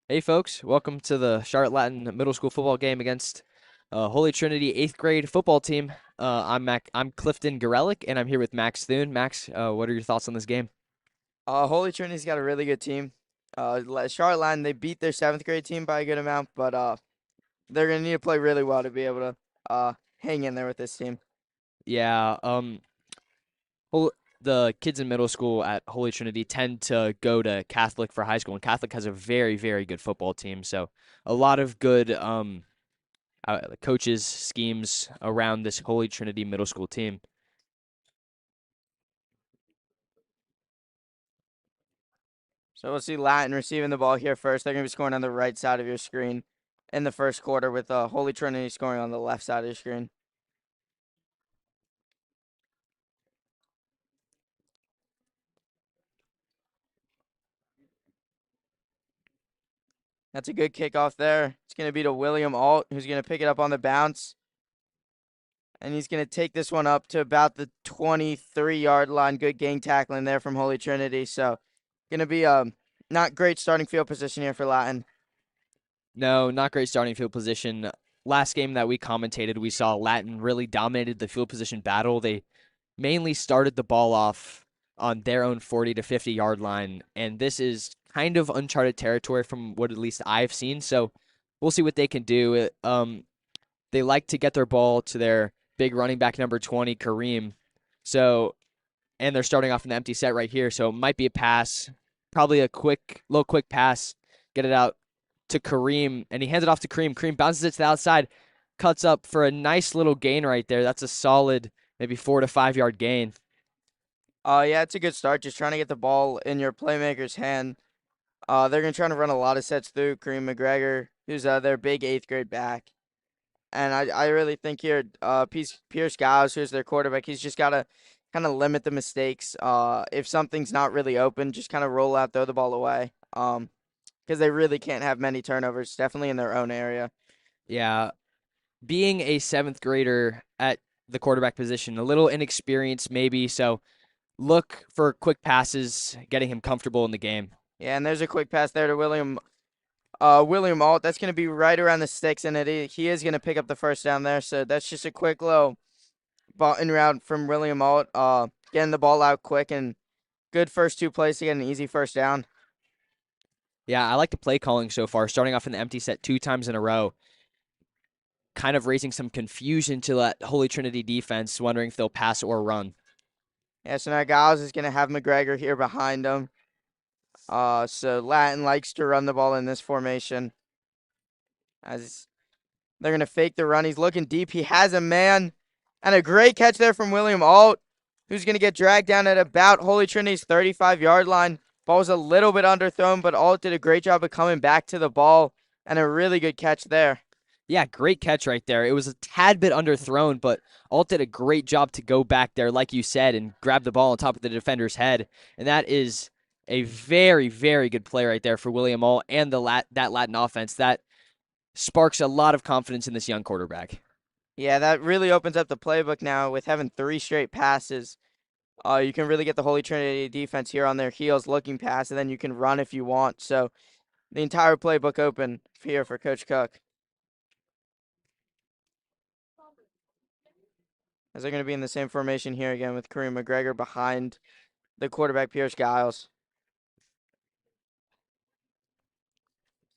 Hey folks, welcome to the Charlotte Latin Middle School football game against Holy Trinity 8th grade football team. I'm Clifton Gorelick, and I'm here with Max Thune. Max, what are your thoughts on this game? Holy Trinity's got a really good team. Charlotte Line, they beat their seventh grade team by a good amount, but they're gonna need to play really well to be able to hang in there with this team. Yeah, hol- the kids in middle school at Holy Trinity tend to go to Catholic for high school, and Catholic has a very, very good football team. So a lot of good coaches schemes around this Holy Trinity middle school team. So we'll see Latin receiving the ball here first. They're gonna be scoring on the right side of your screen in the first quarter, with Holy Trinity scoring on the left side of your screen. That's a good kickoff there. It's gonna be to William Alt, who's gonna pick it up on the bounce, and he's going to take this one up to about the 23-yard line. Good gang tackling there from Holy Trinity. So, going to be not great starting field position here for Latin. No, not great starting field position. Last game that we commentated, we saw Latin really dominated the field position battle. They mainly started the ball off on their own 40 to 50-yard line, and this is kind of uncharted territory from what at least I've seen. So we'll see what they can do. They like to get their ball to their big running back number 20, Kareem. So, and they're starting off an empty set right here, so it might be a pass, probably a quick pass, get it out to Kareem, and he hands it off to Kareem. Kareem bounces it to the outside, cuts up for a nice little gain right there. That's a solid, maybe 4 to 5 yard gain. Yeah, it's a good start. Just trying to get the ball in your playmaker's hand. They're going to try to run a lot of sets through Kareem McGregor, who's their big eighth grade back. And I really think here, Pierce Giles, who's their quarterback, he's just got to kind of limit the mistakes. If something's not really open, just kind of roll out, throw the ball away. Because they really can't have many turnovers, definitely in their own area. Yeah, being a seventh grader at the quarterback position, a little inexperienced maybe, so look for quick passes, getting him comfortable in the game. Yeah, and there's a quick pass there to William Alt. That's going to be right around the sticks, and he is going to pick up the first down there. So that's just a quick little button route from William Alt. Getting the ball out quick, and good first two plays to get an easy first down. Yeah, I like the play calling so far, starting off in the empty set 2 times in a row, kind of raising some confusion to that Holy Trinity defense, wondering if they'll pass or run. Yeah, so now Giles is going to have McGregor here behind him. So Latin likes to run the ball in this formation. As they're going to fake the run. He's looking deep. He has a man. And a great catch there from William Alt, who's going to get dragged down at about Holy Trinity's 35-yard line. Ball was a little bit underthrown, but Alt did a great job of coming back to the ball, and a really good catch there. Yeah, great catch right there. It was a tad bit underthrown, but Alt did a great job to go back there, like you said, and grab the ball on top of the defender's head. And that is a very, very good play right there for William Alt and that Latin offense. That sparks a lot of confidence in this young quarterback. Yeah, that really opens up the playbook now with having 3 straight passes. You can really get the Holy Trinity defense here on their heels looking past, and then you can run if you want. So the entire playbook open here for Coach Cook. As they're going to be in the same formation here again with Kareem McGregor behind the quarterback, Pierce Giles.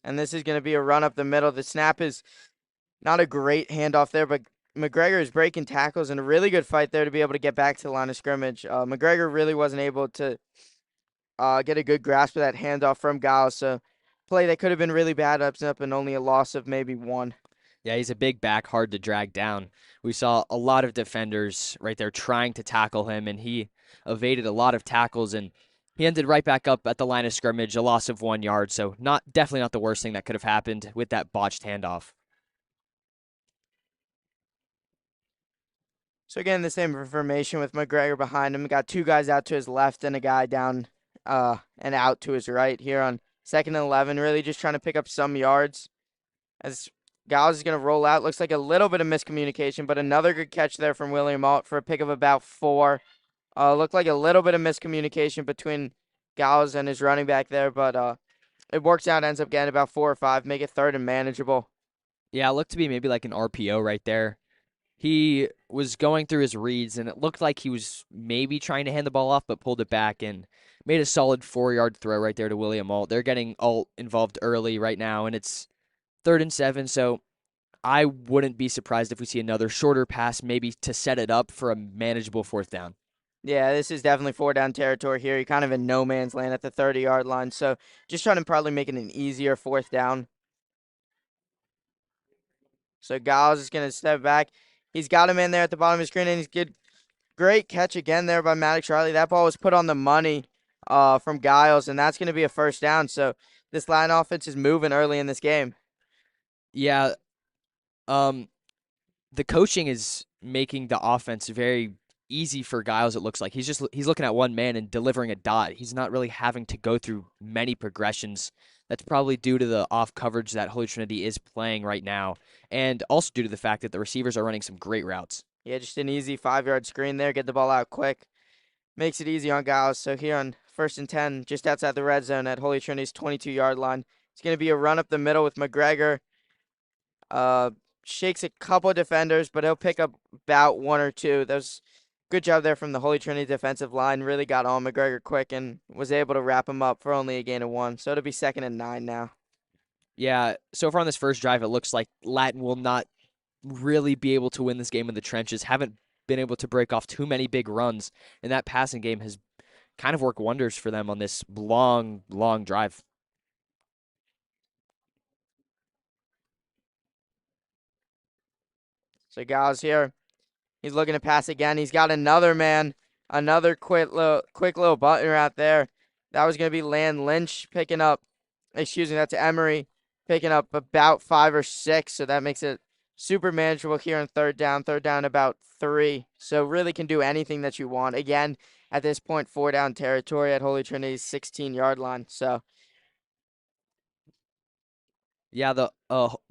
And this is going to be a run up the middle. The snap is not a great handoff there, but McGregor is breaking tackles and a really good fight there to be able to get back to the line of scrimmage. McGregor really wasn't able to get a good grasp of that handoff from Giles. So play that could have been really bad up and only a loss of maybe one. Yeah, he's a big back, hard to drag down. We saw a lot of defenders right there trying to tackle him, and he evaded a lot of tackles, and he ended right back up at the line of scrimmage, a loss of 1 yard. So definitely not the worst thing that could have happened with that botched handoff. So again, the same formation with McGregor behind him. Got two guys out to his left and a guy down and out to his right here on 2nd and 11. Really just trying to pick up some yards. As Giles is going to roll out. Looks like a little bit of miscommunication, but another good catch there from William Alt for a pick of about 4. Looked like a little bit of miscommunication between Giles and his running back there, but it works out, ends up getting about 4 or 5, make it third and manageable. Yeah, it looked to be maybe like an RPO right there. He was going through his reads, and it looked like he was maybe trying to hand the ball off, but pulled it back and made a solid 4 yard throw right there to William Alt. They're getting Alt involved early right now, and it's 3rd and 7. So I wouldn't be surprised if we see another shorter pass, maybe to set it up for a manageable 4th down. Yeah, this is definitely 4 down territory here. You're kind of in no man's land at the 30-yard line, so just trying to probably make it an easier 4th down. So Giles is going to step back. He's got him in there at the bottom of the screen, and he's good. Great catch again there by Maddox Riley. That ball was put on the money from Giles, and that's going to be a 1st down. So this line offense is moving early in this game. Yeah, um, the coaching is making the offense very easy for Giles. It looks like he's looking at one man and delivering a dot. He's not really having to go through many progressions. That's probably due to the off coverage that Holy Trinity is playing right now, and also due to the fact that the receivers are running some great routes. Yeah, just an easy 5-yard screen there. Get the ball out quick. Makes it easy on Giles. So here on 1st and 10, just outside the red zone at Holy Trinity's 22-yard line, it's going to be a run up the middle with McGregor. Uh, Shakes a couple defenders, but he'll pick up about 1 or 2. That was good job there from the Holy Trinity defensive line. Really got on McGregor quick and was able to wrap him up for only a gain of 1. So it'll be 2nd and 9 now. Yeah, so far on this first drive, it looks like Latin will not really be able to win this game in the trenches. Haven't been able to break off too many big runs, and that passing game has kind of worked wonders for them on this long, long drive. So Giles here. He's looking to pass again. He's got another man, another quick little button out there. That was going to be Land Lynch picking up, excuse me, that's Emery picking up about 5 or 6. So that makes it super manageable here on 3rd down about 3. So really can do anything that you want. Again, at this point, 4 down territory at Holy Trinity's 16-yard line. So Yeah, the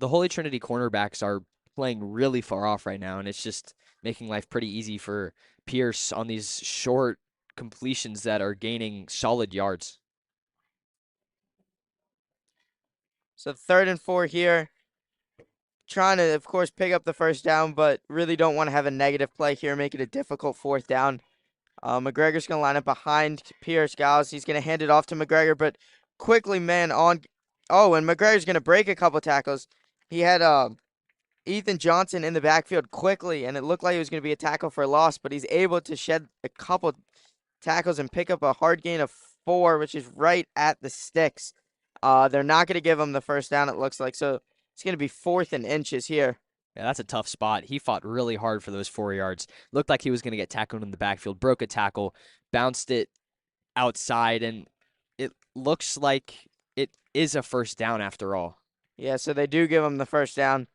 Holy Trinity cornerbacks are playing really far off right now, and it's just making life pretty easy for Pierce on these short completions that are gaining solid yards. so 3rd and 4 here. Trying to, of course, pick up the 1st down, but really don't want to have a negative play here, make it a difficult 4th down. McGregor's going to line up behind Pierce. Giles, he's going to hand it off to McGregor, but quickly, man, on. Oh, and McGregor's going to break a couple tackles. He had Ethan Johnson in the backfield quickly, and it looked like it was going to be a tackle for a loss, but he's able to shed a couple tackles and pick up a hard gain of 4, which is right at the sticks. They're not going to give him the 1st down, it looks like, so it's going to be 4th and inches here. Yeah, that's a tough spot. He fought really hard for those 4 yards. Looked like he was going to get tackled in the backfield, broke a tackle, bounced it outside, and it looks like it is a 1st down after all. Yeah, so they do give him the 1st down.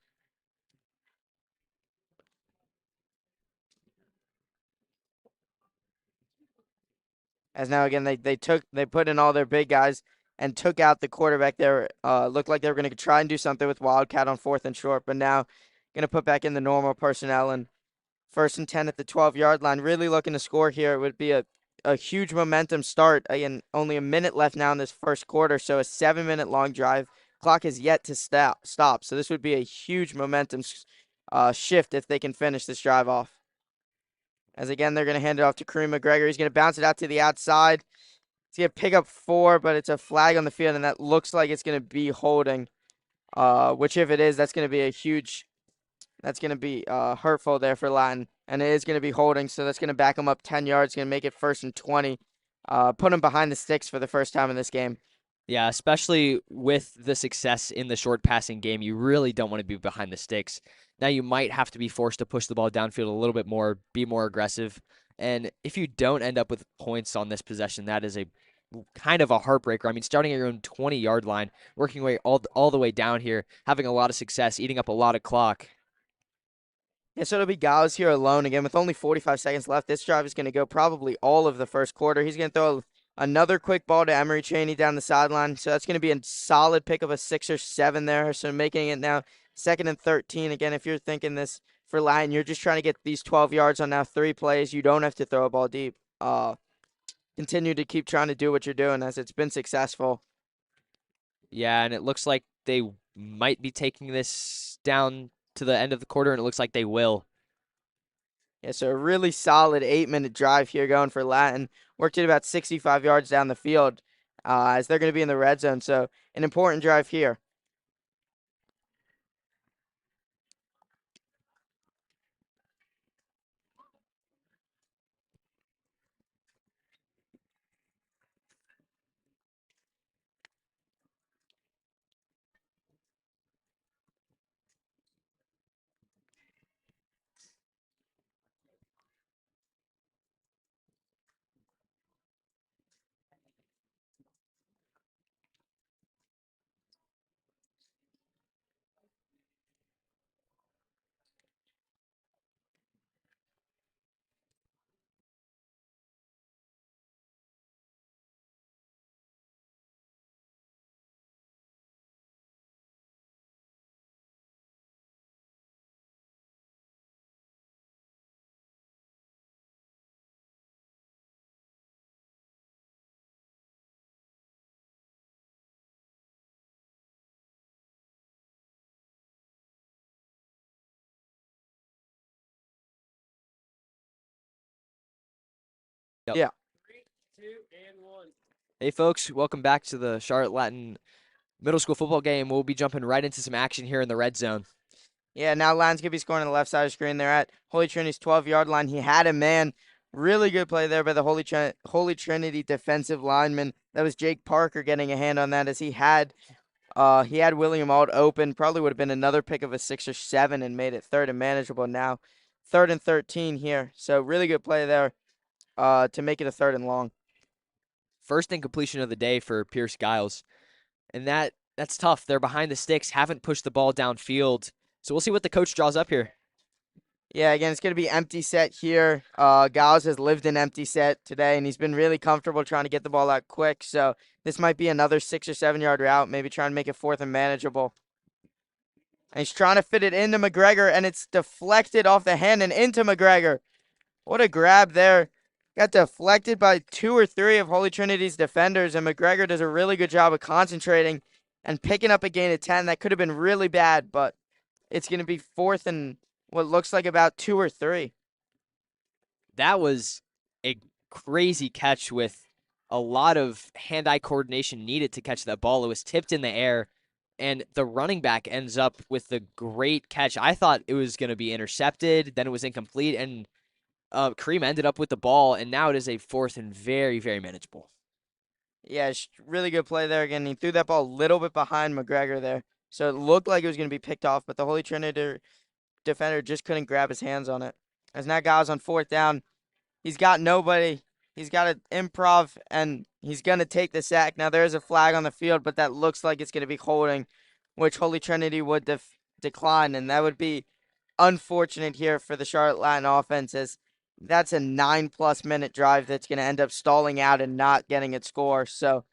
As now again they put in all their big guys and took out the quarterback there. Looked like they were going to try and do something with Wildcat on 4th and short, but now going to put back in the normal personnel and 1st and 10 at the 12-yard line. Really looking to score here. It would be a huge momentum start. Again, only a minute left now in this first quarter, so a 7-minute long drive. Clock is yet to stop. So this would be a huge momentum shift if they can finish this drive off. As again, they're going to hand it off to Kareem McGregor. He's going to bounce it out to the outside. He's going to pick up 4, but it's a flag on the field, and that looks like it's going to be holding. Which if it is, that's going to be that's going to be hurtful there for Latin. And it is going to be holding, so that's going to back him up 10 yards. Going to make it 1st and 20. Put him behind the sticks for the first time in this game. Yeah, especially with the success in the short passing game, you really don't want to be behind the sticks. Now you might have to be forced to push the ball downfield a little bit more, be more aggressive. And if you don't end up with points on this possession, that is a kind of a heartbreaker. I mean, starting at your own 20-yard line, working your way all the way down here, having a lot of success, eating up a lot of clock. Yeah, so it'll be Gauss here alone again with only 45 seconds left. This drive is going to go probably all of the first quarter. He's going to throw another quick ball to Emery Cheney down the sideline. So that's going to be a solid pick of a 6 or 7 there. So making it now 2nd and 13. Again, if you're thinking this for Lion, you're just trying to get these 12 yards on now 3 plays. You don't have to throw a ball deep. continue to keep trying to do what you're doing as it's been successful. Yeah, and it looks like they might be taking this down to the end of the quarter, and it looks like they will. Yeah, so a really solid 8-minute drive here going for Latin. Worked it about 65 yards down the field as they're going to be in the red zone. So an important drive here. Yep. Yeah. Hey, folks, welcome back to the Charlotte Latin Middle School football game. We'll be jumping right into some action here in the red zone. Yeah, now Latin's going to be scoring on the left side of the screen. They're at Holy Trinity's 12-yard line. He had a man. Really good play there by the Holy Trinity defensive lineman. That was Jake Parker getting a hand on that as he had William Alt open. Probably would have been another pick of a 6 or 7 and made it third and manageable. Now 3rd and 13 here. So really good play there to make it a 3rd and long. First incompletion of the day for Pierce Giles. And that's tough. They're behind the sticks, haven't pushed the ball downfield. So we'll see what the coach draws up here. Yeah, again, it's going to be empty set here. Giles has lived in empty set today, and he's been really comfortable trying to get the ball out quick. So this might be another 6 or 7 yard route, maybe trying to make it fourth and manageable. And he's trying to fit it into McGregor, and it's deflected off the hand and into McGregor. What a grab there. Got deflected by 2 or 3 of Holy Trinity's defenders, and McGregor does a really good job of concentrating and picking up a gain of 10. That could have been really bad, but it's going to be fourth and what looks like about 2 or 3. That was a crazy catch with a lot of hand-eye coordination needed to catch that ball. It was tipped in the air, and the running back ends up with the great catch. I thought it was going to be intercepted, then it was incomplete, and Kareem ended up with the ball, and now it is a fourth and very, very manageable. Yeah, really good play there again. He threw that ball a little bit behind McGregor there. So it looked like it was going to be picked off, but the Holy Trinity defender just couldn't grab his hands on it. As now guys on 4th down, he's got nobody. He's got an improv, and he's going to take the sack. Now there is a flag on the field, but that looks like it's going to be holding, which Holy Trinity would decline, and that would be unfortunate here for the Charlotte Latin offense as that's a 9+ minute drive that's going to end up stalling out and not getting its score. So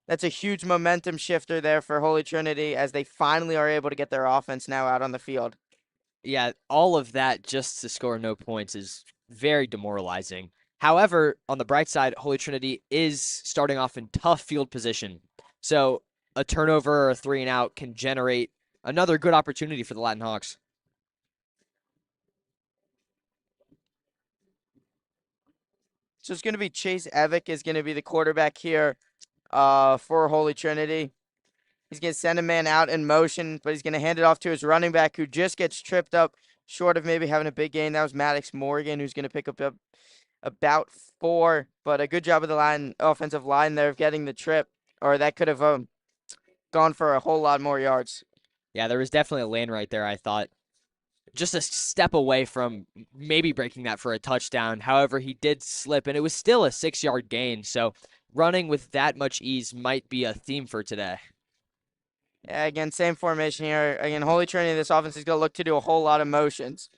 that's a huge momentum shifter there for Holy Trinity as they finally are able to get their offense now out on the field. Yeah, all of that just to score no points is very demoralizing. However, on the bright side, Holy Trinity is starting off in tough field position. So a turnover or a three and out can generate another good opportunity for the Latin Hawks. So it's going to be Chase Evick is going to be the quarterback here for Holy Trinity. He's going to send a man out in motion, but he's going to hand it off to his running back who just gets tripped up short of maybe having a big gain. That was Maddox Morgan who's going to pick up about 4, but a good job of the offensive line there of getting the trip, or that could have gone for a whole lot more yards. Yeah, there was definitely a lane right there, I thought. Just a step away from maybe breaking that for a touchdown. However, he did slip, and it was still a 6 yard gain. So running with that much ease might be a theme for today. Yeah, again, same formation here. Again, Holy Trinity, this offense is going to look to do a whole lot of motions.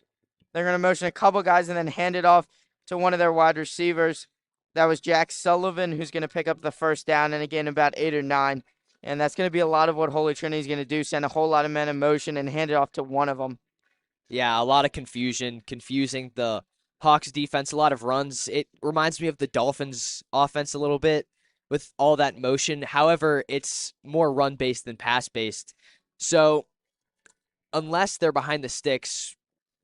They're going to motion a couple guys and then hand it off to one of their wide receivers. That was Jack Sullivan, who's going to pick up the first down and again about 8 or 9. And that's going to be a lot of what Holy Trinity is going to do, send a whole lot of men in motion and hand it off to one of them. Yeah, a lot of confusion, confusing the Hawks defense, a lot of runs. It reminds me of the Dolphins offense a little bit with all that motion. However, it's more run based than pass based. So unless they're behind the sticks,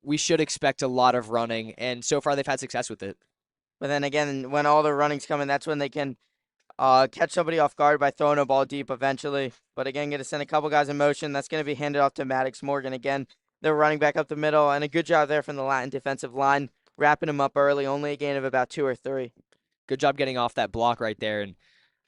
we should expect a lot of running. And so far, they've had success with it. But then again, when all the running's coming, that's when they can catch somebody off guard by throwing a ball deep eventually. But again, going to send a couple guys in motion. That's going to be handed off to Maddox Morgan again. They're running back up the middle, and a good job there from the Latin defensive line, wrapping him up early, only a gain of about 2 or 3. Good job getting off that block right there and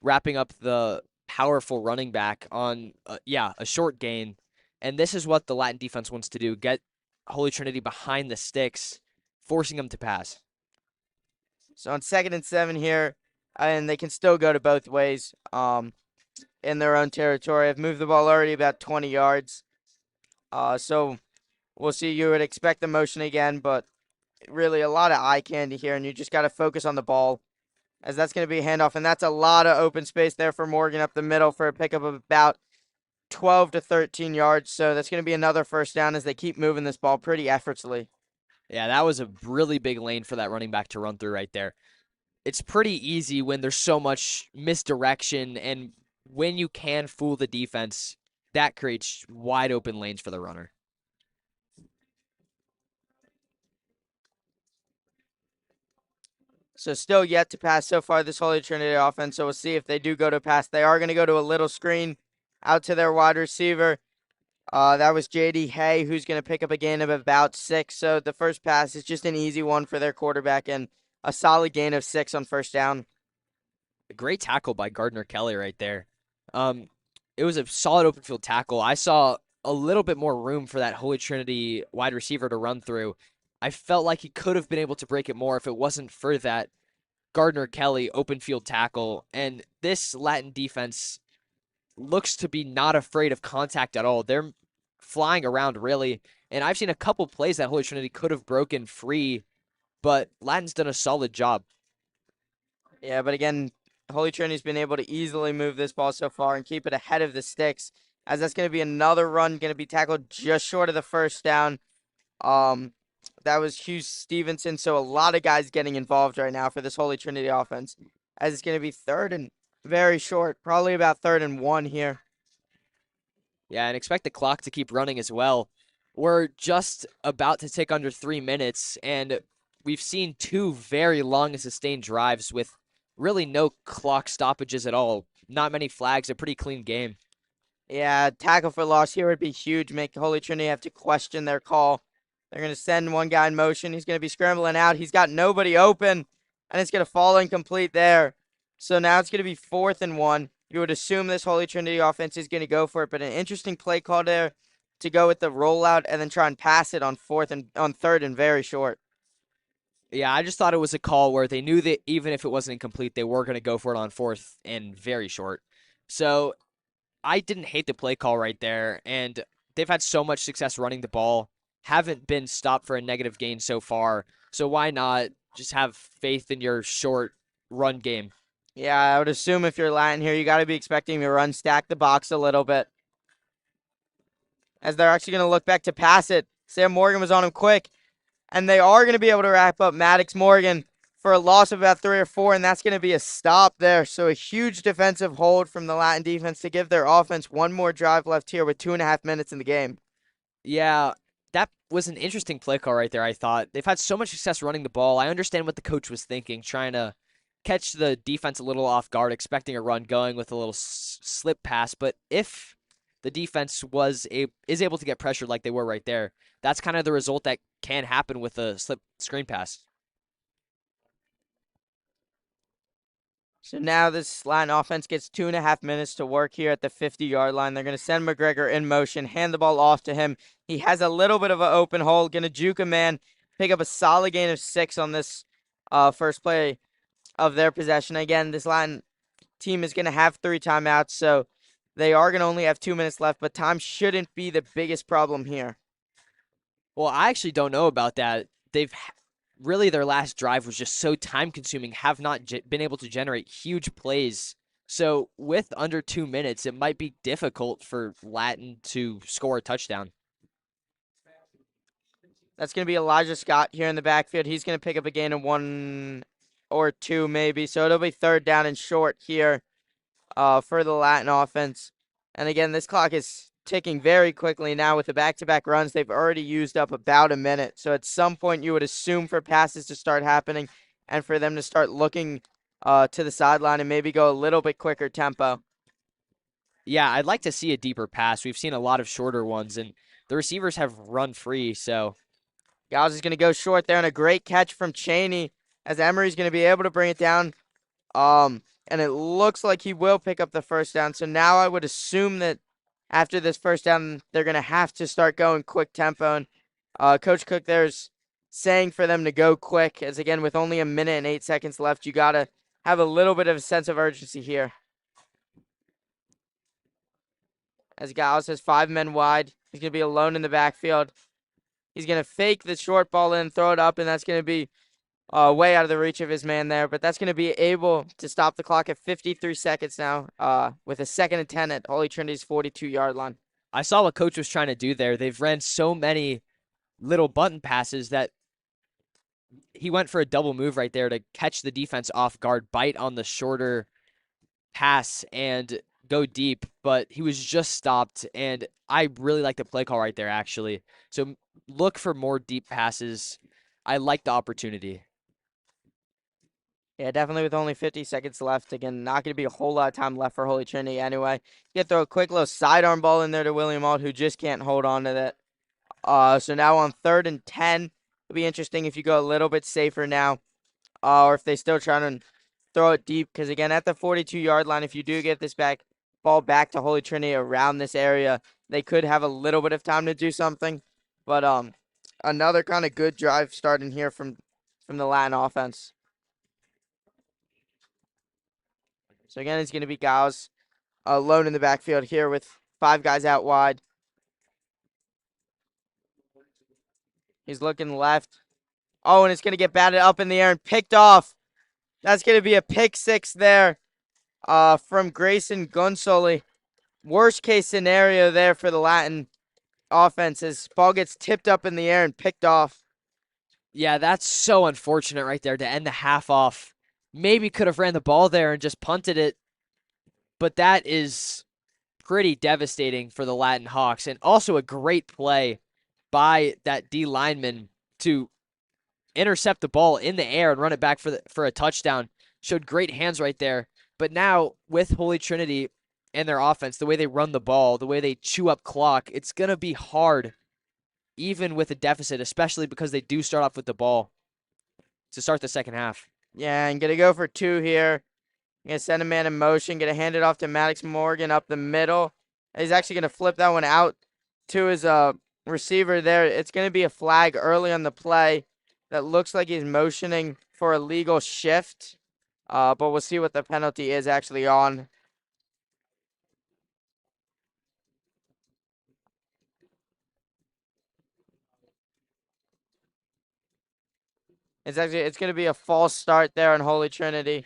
wrapping up the powerful running back on, a short gain. And this is what the Latin defense wants to do: get Holy Trinity behind the sticks, forcing them to pass. So on 2nd and 7 here, and they can still go to both ways in their own territory. I've moved the ball already about 20 yards. So we'll see. You would expect the motion again, but really a lot of eye candy here, and you just got to focus on the ball, as that's going to be a handoff, and that's a lot of open space there for Morgan up the middle for a pickup of about 12 to 13 yards. So that's going to be another first down as they keep moving this ball pretty effortlessly. Yeah, that was a really big lane for that running back to run through right there. It's pretty easy when there's so much misdirection, and when you can fool the defense, that creates wide open lanes for the runner. So still yet to pass so far this Holy Trinity offense. So we'll see if they do go to pass. They are going to go to a little screen out to their wide receiver. That was J.D. Hay, who's going to pick up a gain of about 6. So the first pass is just an easy one for their quarterback and a solid gain of 6 on first down. A great tackle by Gardner Kelly right there. Um, it was a solid open field tackle. I saw a little bit more room for that Holy Trinity wide receiver to run through. I felt like he could have been able to break it more if it wasn't for that Gardner Kelly open field tackle. And this Latin defense looks to be not afraid of contact at all. They're flying around really. And I've seen a couple plays that Holy Trinity could have broken free, but Latin's done a solid job. Yeah, but again, Holy Trinity's been able to easily move this ball so far and keep it ahead of the sticks, as that's going to be another run, going to be tackled just short of the first down. That was Hugh Stevenson, so a lot of guys getting involved right now for this Holy Trinity offense, as it's going to be third and very short, probably about 3rd and 1 here. Yeah, and expect the clock to keep running as well. We're just about to tick under 3 minutes, and we've seen two very long and sustained drives with really no clock stoppages at all. Not many flags, a pretty clean game. Yeah, tackle for loss here would be huge. Make Holy Trinity have to question their call. They're going to send one guy in motion. He's going to be scrambling out. He's got nobody open, and it's going to fall incomplete there. So now it's going to be 4th and 1. You would assume this Holy Trinity offense is going to go for it, but an interesting play call there to go with the rollout and then try and pass it on 3rd and very short. Yeah, I just thought it was a call where they knew that even if it wasn't incomplete, they were going to go for it on 4th and very short. So I didn't hate the play call right there, and they've had so much success running the ball, haven't been stopped for a negative gain so far. So why not just have faith in your short run game? Yeah, I would assume if you're Latin here, you got to be expecting to run stack the box a little bit, as they're actually going to look back to pass it. Sam Morgan was on him quick, and they are going to be able to wrap up Maddox Morgan for a loss of about 3 or 4, and that's going to be a stop there. So a huge defensive hold from the Latin defense to give their offense one more drive left here with 2.5 minutes in the game. Yeah, that was an interesting play call right there, I thought. They've had so much success running the ball. I understand what the coach was thinking, trying to catch the defense a little off guard, expecting a run, going with a little slip pass. But if the defense is able to get pressured like they were right there, that's kind of the result that can happen with a slip screen pass. So now this Latin offense gets 2.5 minutes to work here at the 50-yard line. They're going to send McGregor in motion, hand the ball off to him. He has a little bit of an open hole, going to juke a man, pick up a solid gain of 6 on this first play of their possession. Again, this Latin team is going to have 3 timeouts, so they are going to only have 2 minutes left, but time shouldn't be the biggest problem here. Well, I actually don't know about that. Really their last drive was just so time consuming, have not been able to generate huge plays. So with under 2 minutes, it might be difficult for Latin to score a touchdown. That's going to be Elijah Scott here in the backfield. He's going to pick up a gain of 1 or 2 maybe. So it'll be 3rd down and short here for the Latin offense. And again, this clock is ticking very quickly now with the back-to-back runs. They've already used up about a minute. So at some point you would assume for passes to start happening and for them to start looking to the sideline and maybe go a little bit quicker tempo. Yeah, I'd like to see a deeper pass. We've seen a lot of shorter ones, and the receivers have run free. So Giles is going to go short there, and a great catch from Cheney as Emery's going to be able to bring it down. And it looks like he will pick up the 1st down. So now I would assume that after this 1st down, they're going to have to start going quick tempo. And Coach Cook there's saying for them to go quick, as again, with only a minute and 8 seconds left, you got to have a little bit of a sense of urgency here. As Giles has 5 men wide, he's going to be alone in the backfield. He's going to fake the short ball in, throw it up, and that's going to be way out of the reach of his man there. But that's going to be able to stop the clock at 53 seconds now with a 2nd and 10 at Holy Trinity's 42-yard line. I saw what coach was trying to do there. They've ran so many little button passes that he went for a double move right there to catch the defense off guard, bite on the shorter pass and go deep, but he was just stopped. And I really like the play call right there, actually. So look for more deep passes. I like the opportunity. Yeah, definitely with only 50 seconds left. Again, not going to be a whole lot of time left for Holy Trinity anyway. You can throw a quick little sidearm ball in there to William Alt, who just can't hold on to that. So now on 3rd and 10, it'll be interesting if you go a little bit safer now, or if they still trying to throw it deep. Because again, at the 42-yard line, if you do get this ball back to Holy Trinity around this area, they could have a little bit of time to do something. But another kind of good drive starting here from the Latin offense. So again, it's going to be Gauss alone in the backfield here with 5 guys out wide. He's looking left. Oh, and it's going to get batted up in the air and picked off. That's going to be a pick 6 there from Grayson Gunsoli. Worst case scenario there for the Latin offense as ball gets tipped up in the air and picked off. Yeah, that's so unfortunate right there to end the half off. Maybe could have ran the ball there and just punted it, but that is pretty devastating for the Latin Hawks. And also a great play by that D lineman to intercept the ball in the air and run it back for a touchdown. Showed great hands right there. But now with Holy Trinity and their offense, the way they run the ball, the way they chew up clock, it's gonna be hard, even with a deficit, especially because they do start off with the ball to start the second half. Yeah, and going to go for 2 here. Going to send a man in motion. Going to hand it off to Maddox Morgan up the middle. He's actually going to flip that one out to his receiver there. It's going to be a flag early on the play that looks like he's motioning for a legal shift. But we'll see what the penalty is actually on. It's going to be a false start there on Holy Trinity.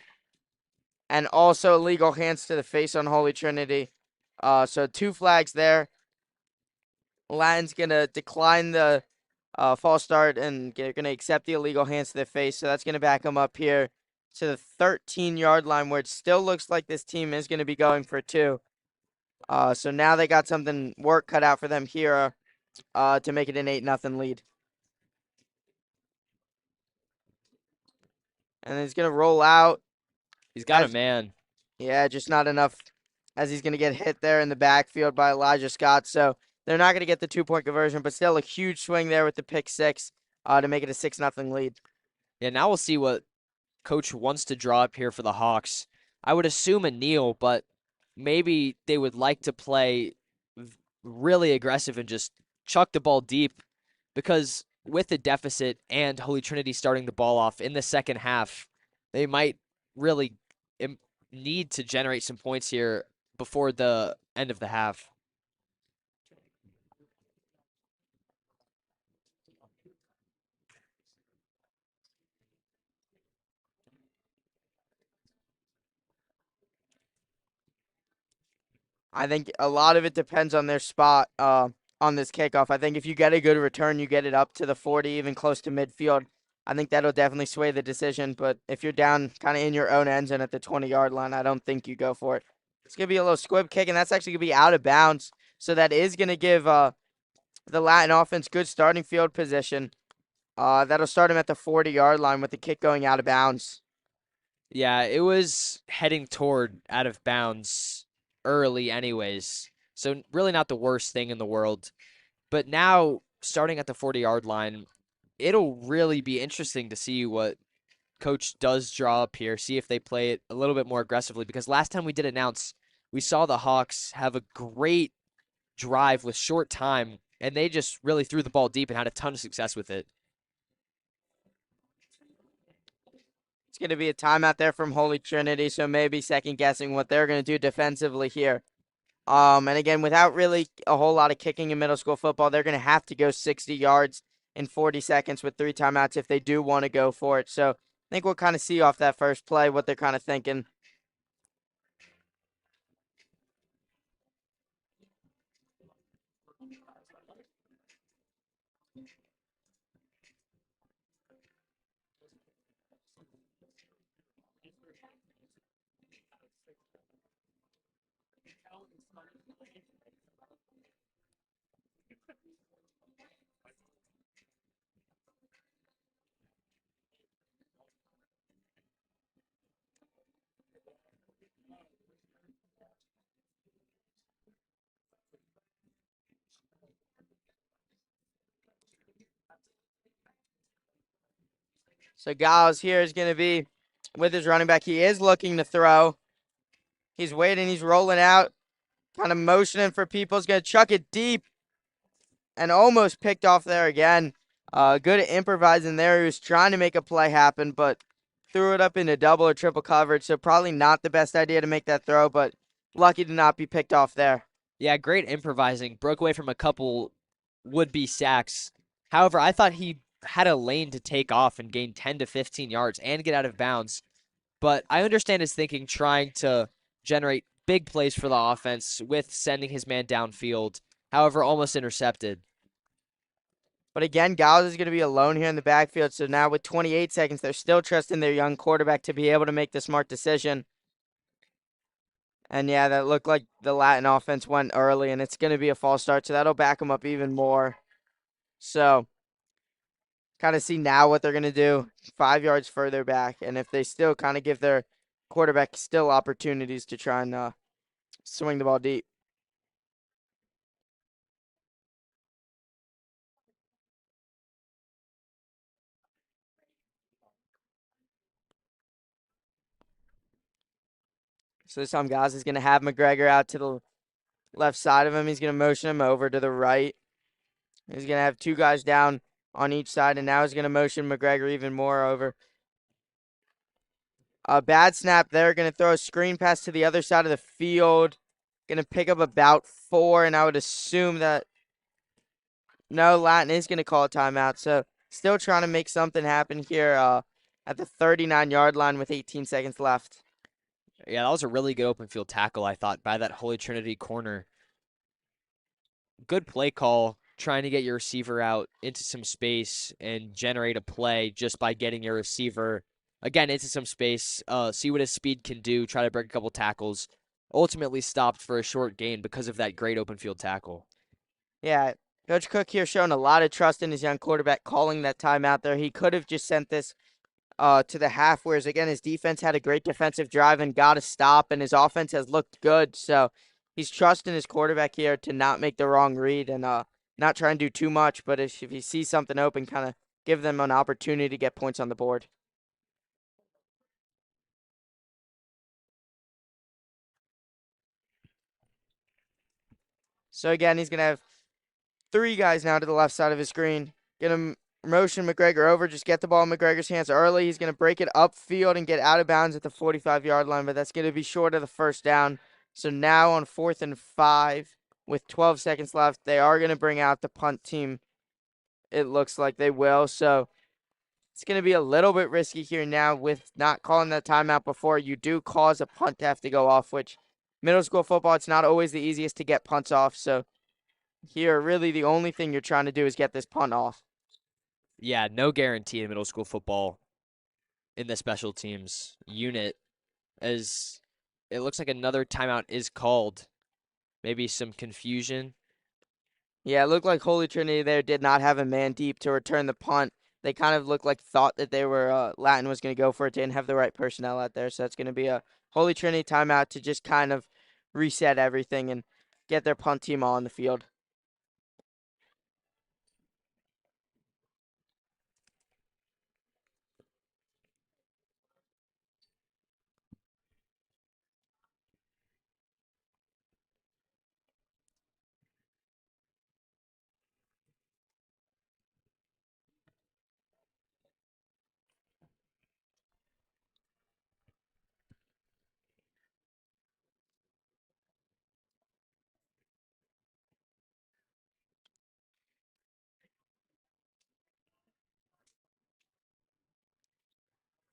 And also illegal hands to the face on Holy Trinity. So 2 flags there. Latin's going to decline the false start and they're going to accept the illegal hands to the face. So that's going to back them up here to the 13-yard line where it still looks like this team is going to be going for 2. So now they got something work cut out for them here to make it an 8-0 lead. And he's going to roll out. He's got a As man. Yeah, just not enough as he's going to get hit there in the backfield by Elijah Scott. So they're not going to get the 2-point conversion, but still a huge swing there with the pick 6 to make it a 6-0 lead. Yeah, now we'll see what coach wants to draw up here for the Hawks. I would assume a kneel, but maybe they would like to play really aggressive and just chuck the ball deep because with the deficit and Holy Trinity starting the ball off in the second half, they might really need to generate some points here before the end of the half. I think a lot of it depends on their spot. on this kickoff. I think if you get a good return, you get it up to the 40, even close to midfield. I think that'll definitely sway the decision. But if you're down kind of in your own end zone at the 20-yard line, I don't think you go for it. It's going to be a little squib kick, and that's actually going to be out of bounds. So that is going to give the Latin offense good starting field position. That'll start him at the 40-yard line with the kick going out of bounds. Yeah, it was heading toward out of bounds early, anyways. So, really not the worst thing in the world. But now, starting at the 40-yard line, it'll really be interesting to see what coach does draw up here, see if they play it a little bit more aggressively. Because last time we did announce, we saw the Hawks have a great drive with short time, and they just really threw the ball deep and had a ton of success with it. It's going to be a timeout there from Holy Trinity, so maybe second guessing what they're going to do defensively here. And again, without really a whole lot of kicking in middle school football, they're going to have to go 60 yards in 40 seconds with 3 timeouts if they do want to go for it. So I think we'll kind of see off that first play what they're kind of thinking. So Giles here is going to be with his running back. He is looking to throw. He's waiting. He's rolling out, kind of motioning for people. He's going to chuck it deep and almost picked off there again. Good at improvising there. He was trying to make a play happen, but threw it up into double or triple coverage. So probably not the best idea to make that throw, but lucky to not be picked off there. Yeah, great improvising. Broke away from a couple would-be sacks. However, I thought he had a lane to take off and gain 10 to 15 yards and get out of bounds. But I understand his thinking, trying to generate big plays for the offense with sending his man downfield. However, almost intercepted. But again, Giles is going to be alone here in the backfield. So now with 28 seconds, they're still trusting their young quarterback to be able to make the smart decision. And yeah, that looked like the Latin offense went early, and it's going to be a false start. So that'll back them up even more. So kind of see now what they're going to do 5 yards further back. And if they still kind of give their quarterback still opportunities to try and swing the ball deep. So this time, guys, is going to have McGregor out to the left side of him. He's going to motion him over to the right. He's going to have 2 guys down on each side, and now he's going to motion McGregor even more over. A bad snap there. Going to throw a screen pass to the other side of the field. Going to pick up about 4, and I would assume that no, Latin is going to call a timeout. So still trying to make something happen here at the 39-yard line with 18 seconds left. Yeah, that was a really good open field tackle, I thought, by that Holy Trinity corner. Good play call, trying to get your receiver out into some space and generate a play just by getting your receiver, again, into some space, see what his speed can do, try to break a couple tackles. Ultimately stopped for a short gain because of that great open field tackle. Yeah, Coach Cook here showing a lot of trust in his young quarterback, calling that timeout there. He could have just sent this to the half, whereas again his defense had a great defensive drive and got a stop, and his offense has looked good. So he's trusting his quarterback here to not make the wrong read and not try and do too much. But if he sees something open, kind of give them an opportunity to get points on the board. So again, he's gonna have 3 guys now to the left side of his screen. Gonna motion McGregor over, just get the ball in McGregor's hands early. He's going to break it upfield and get out of bounds at the 45-yard line, but that's going to be short of the first down. So now on 4th and 5 with 12 seconds left, they are going to bring out the punt team. It looks like they will. So it's going to be a little bit risky here now with not calling that timeout before. You do cause a punt to have to go off, which middle school football, it's not always the easiest to get punts off. So here, really the only thing you're trying to do is get this punt off. Yeah, no guarantee in middle school football in the special teams unit, as it looks like another timeout is called. Maybe some confusion. Yeah, it looked like Holy Trinity there did not have a man deep to return the punt. They kind of looked like thought that they were Latin was going to go for it. Didn't have the right personnel out there, so it's going to be a Holy Trinity timeout to just kind of reset everything and get their punt team on the field.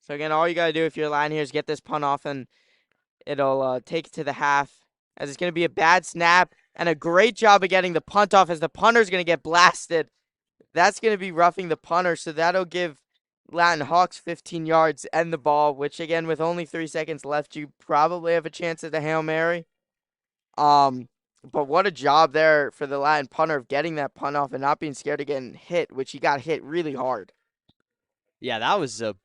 So again, all you got to do if you're Latin here is get this punt off, and it'll take it to the half. As it's going to be a bad snap and a great job of getting the punt off, as the punter's going to get blasted. That's going to be roughing the punter, so that'll give Latin Hawks 15 yards and the ball, which again, with only 3 seconds left, you probably have a chance at the Hail Mary. Um, but what a job there for the Latin punter of getting that punt off and not being scared of getting hit, which he got hit really hard. Yeah, that was a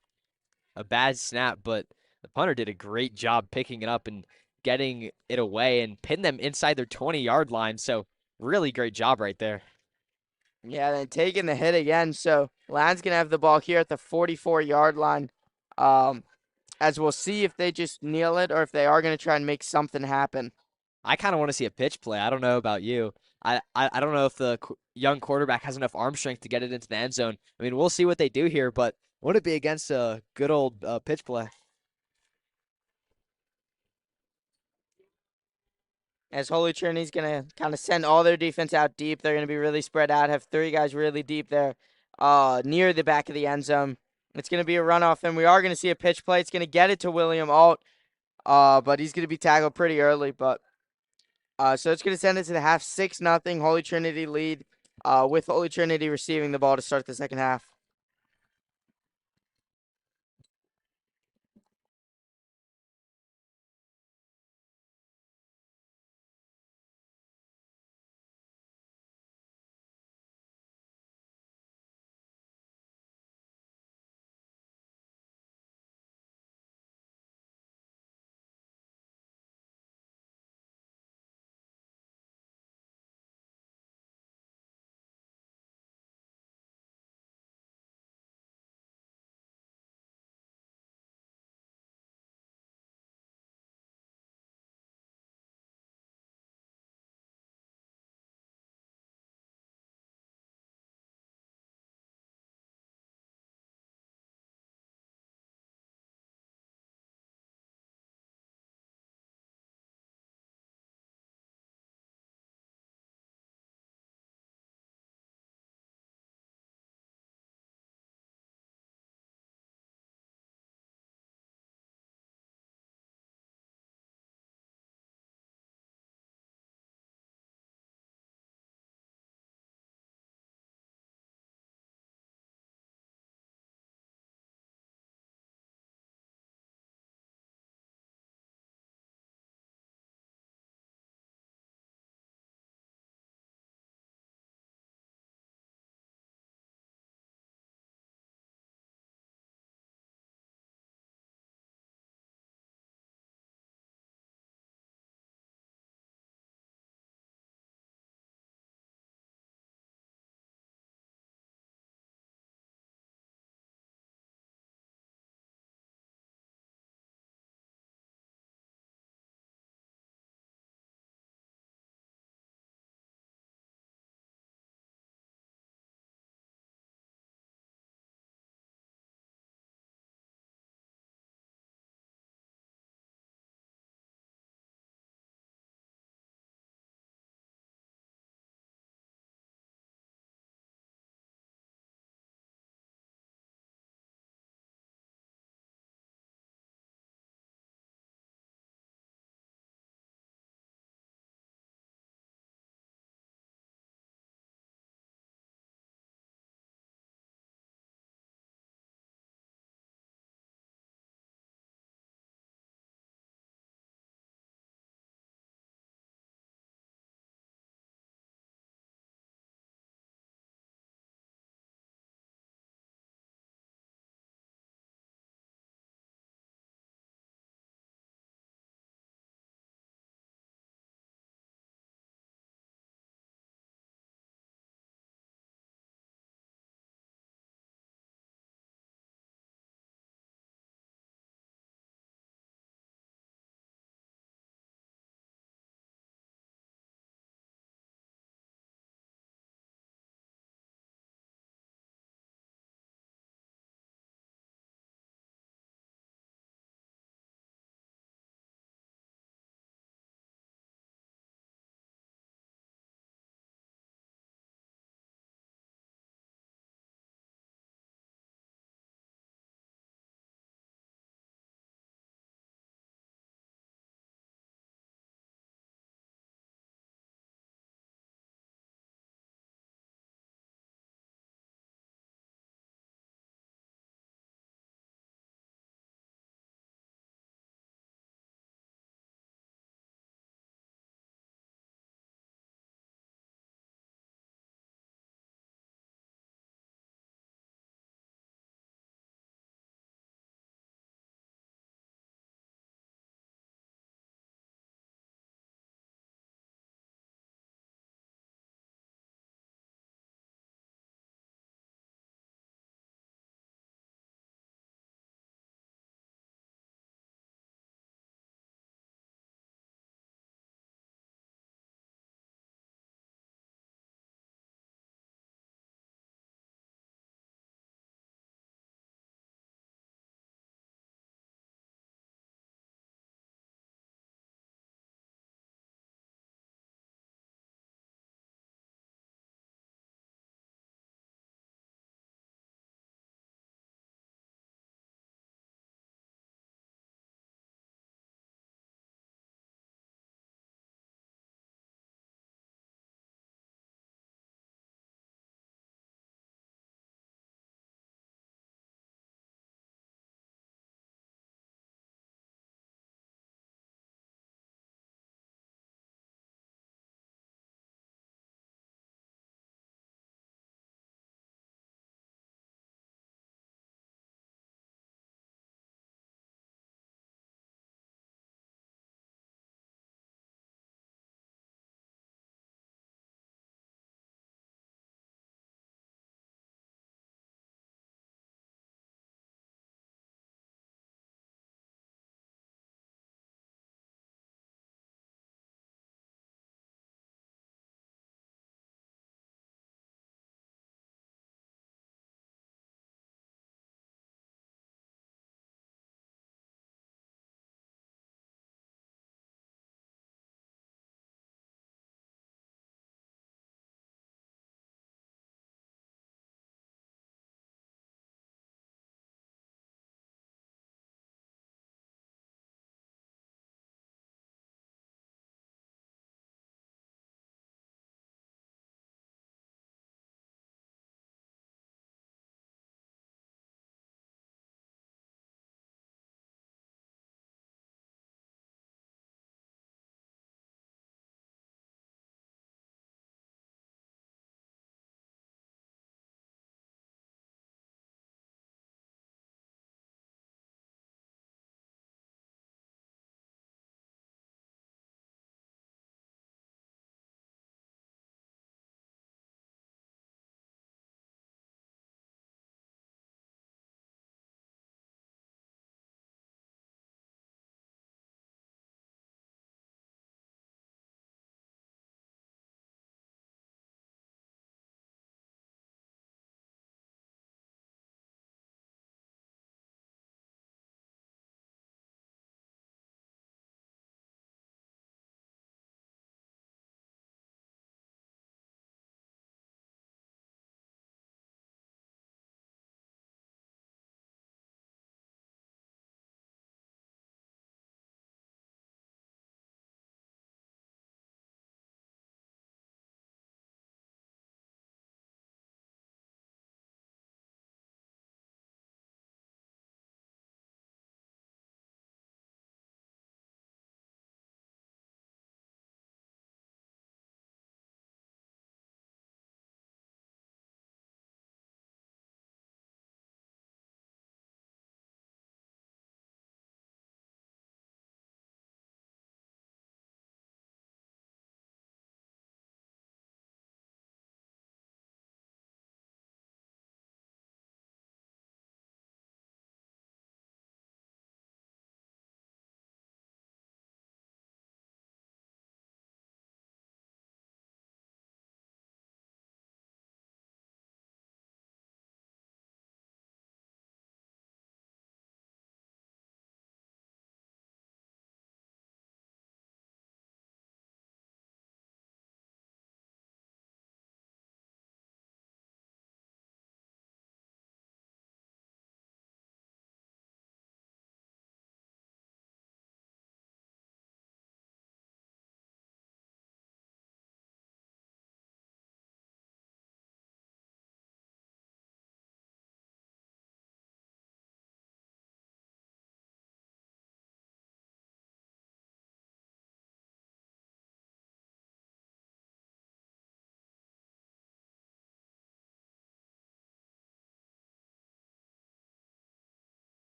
bad snap, but the punter did a great job picking it up and getting it away and pin them inside their 20-yard line. So really great job right there. Yeah, then taking the hit again. So Latin's going to have the ball here at the 44-yard line. Um, as we'll see if they just kneel it or if they are going to try and make something happen. I kind of want to see a pitch play. I don't know about you. I don't know if the young quarterback has enough arm strength to get it into the end zone. I mean, we'll see what they do here, but would it be against a good old pitch play? As Holy Trinity's going to kind of send all their defense out deep. They're going to be really spread out, have three guys really deep there near the back of the end zone. It's going to be a runoff, and we are going to see a pitch play. It's going to get it to William Alt, but he's going to be tackled pretty early. But so it's going to send it to the half, 6-0. Holy Trinity lead with Holy Trinity receiving the ball to start the second half.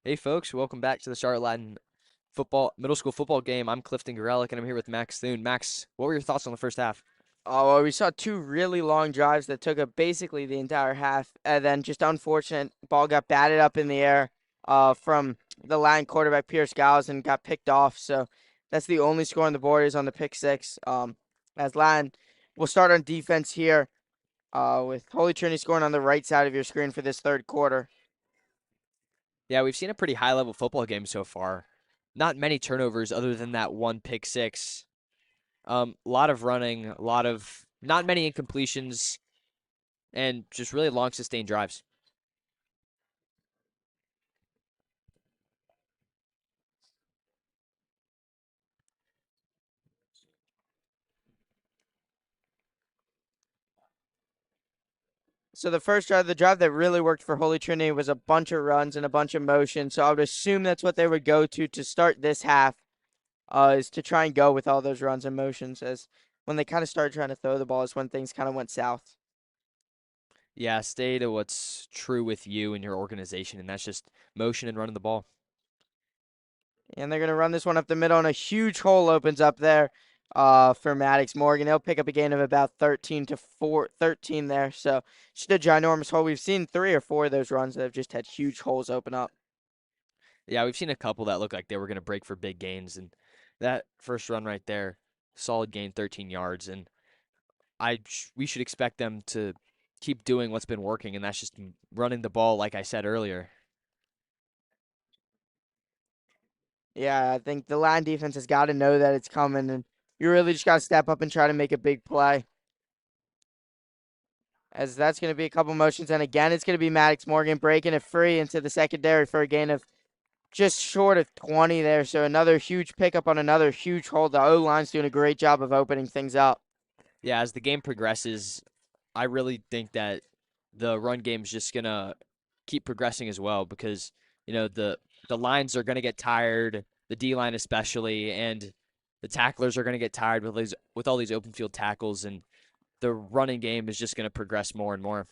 Hey folks, welcome back to the Charlotte Latin football middle school football game. I'm Clifton Gorelick and I'm here with Max Thune. Max, what were your thoughts on the first half? Oh, well, we saw two really long drives that took up basically the entire half, and then just unfortunate ball got batted up in the air from the line quarterback Pierce Giles and got picked off. So that's the only score on the board is on the pick six. As line, we'll start on defense here with Holy Trinity scoring on the right side of your screen for this third quarter. Yeah, we've seen a pretty high level football game so far. Not many turnovers other than that one pick six. A lot of running, a lot of not many incompletions, and just really long sustained drives. So the first drive, the drive that really worked for Holy Trinity was a bunch of runs and a bunch of motion. So I would assume that's what they would go to start this half. Is to try and go with all those runs and motions. As when they kind of started trying to throw the ball is when things kind of went south. Yeah, stay to what's true with you and your organization, and that's just motion and running the ball. And they're going to run this one up the middle, and a huge hole opens up there for Maddox Morgan. He'll pick up a gain of about 13 there. So just a ginormous hole. We've seen 3 or 4 of those runs that have just had huge holes open up. Yeah, we've seen a couple that look like they were going to break for big gains, and that first run right there, solid gain, 13 yards, and we should expect them to keep doing what's been working, and that's just running the ball, like I said earlier. Yeah, I think the line defense has got to know that it's coming, and you really just got to step up and try to make a big play. As that's going to be a couple motions, and again, it's going to be Maddox Morgan breaking it free into the secondary for a gain of just short of 20 there. So another huge pickup on another huge hold. The O-line's doing a great job of opening things up. Yeah, as the game progresses, I really think that the run game's just gonna keep progressing as well because the lines are gonna get tired, the D line especially, and the tacklers are gonna get tired with all these open field tackles, and the running game is just gonna progress more and more.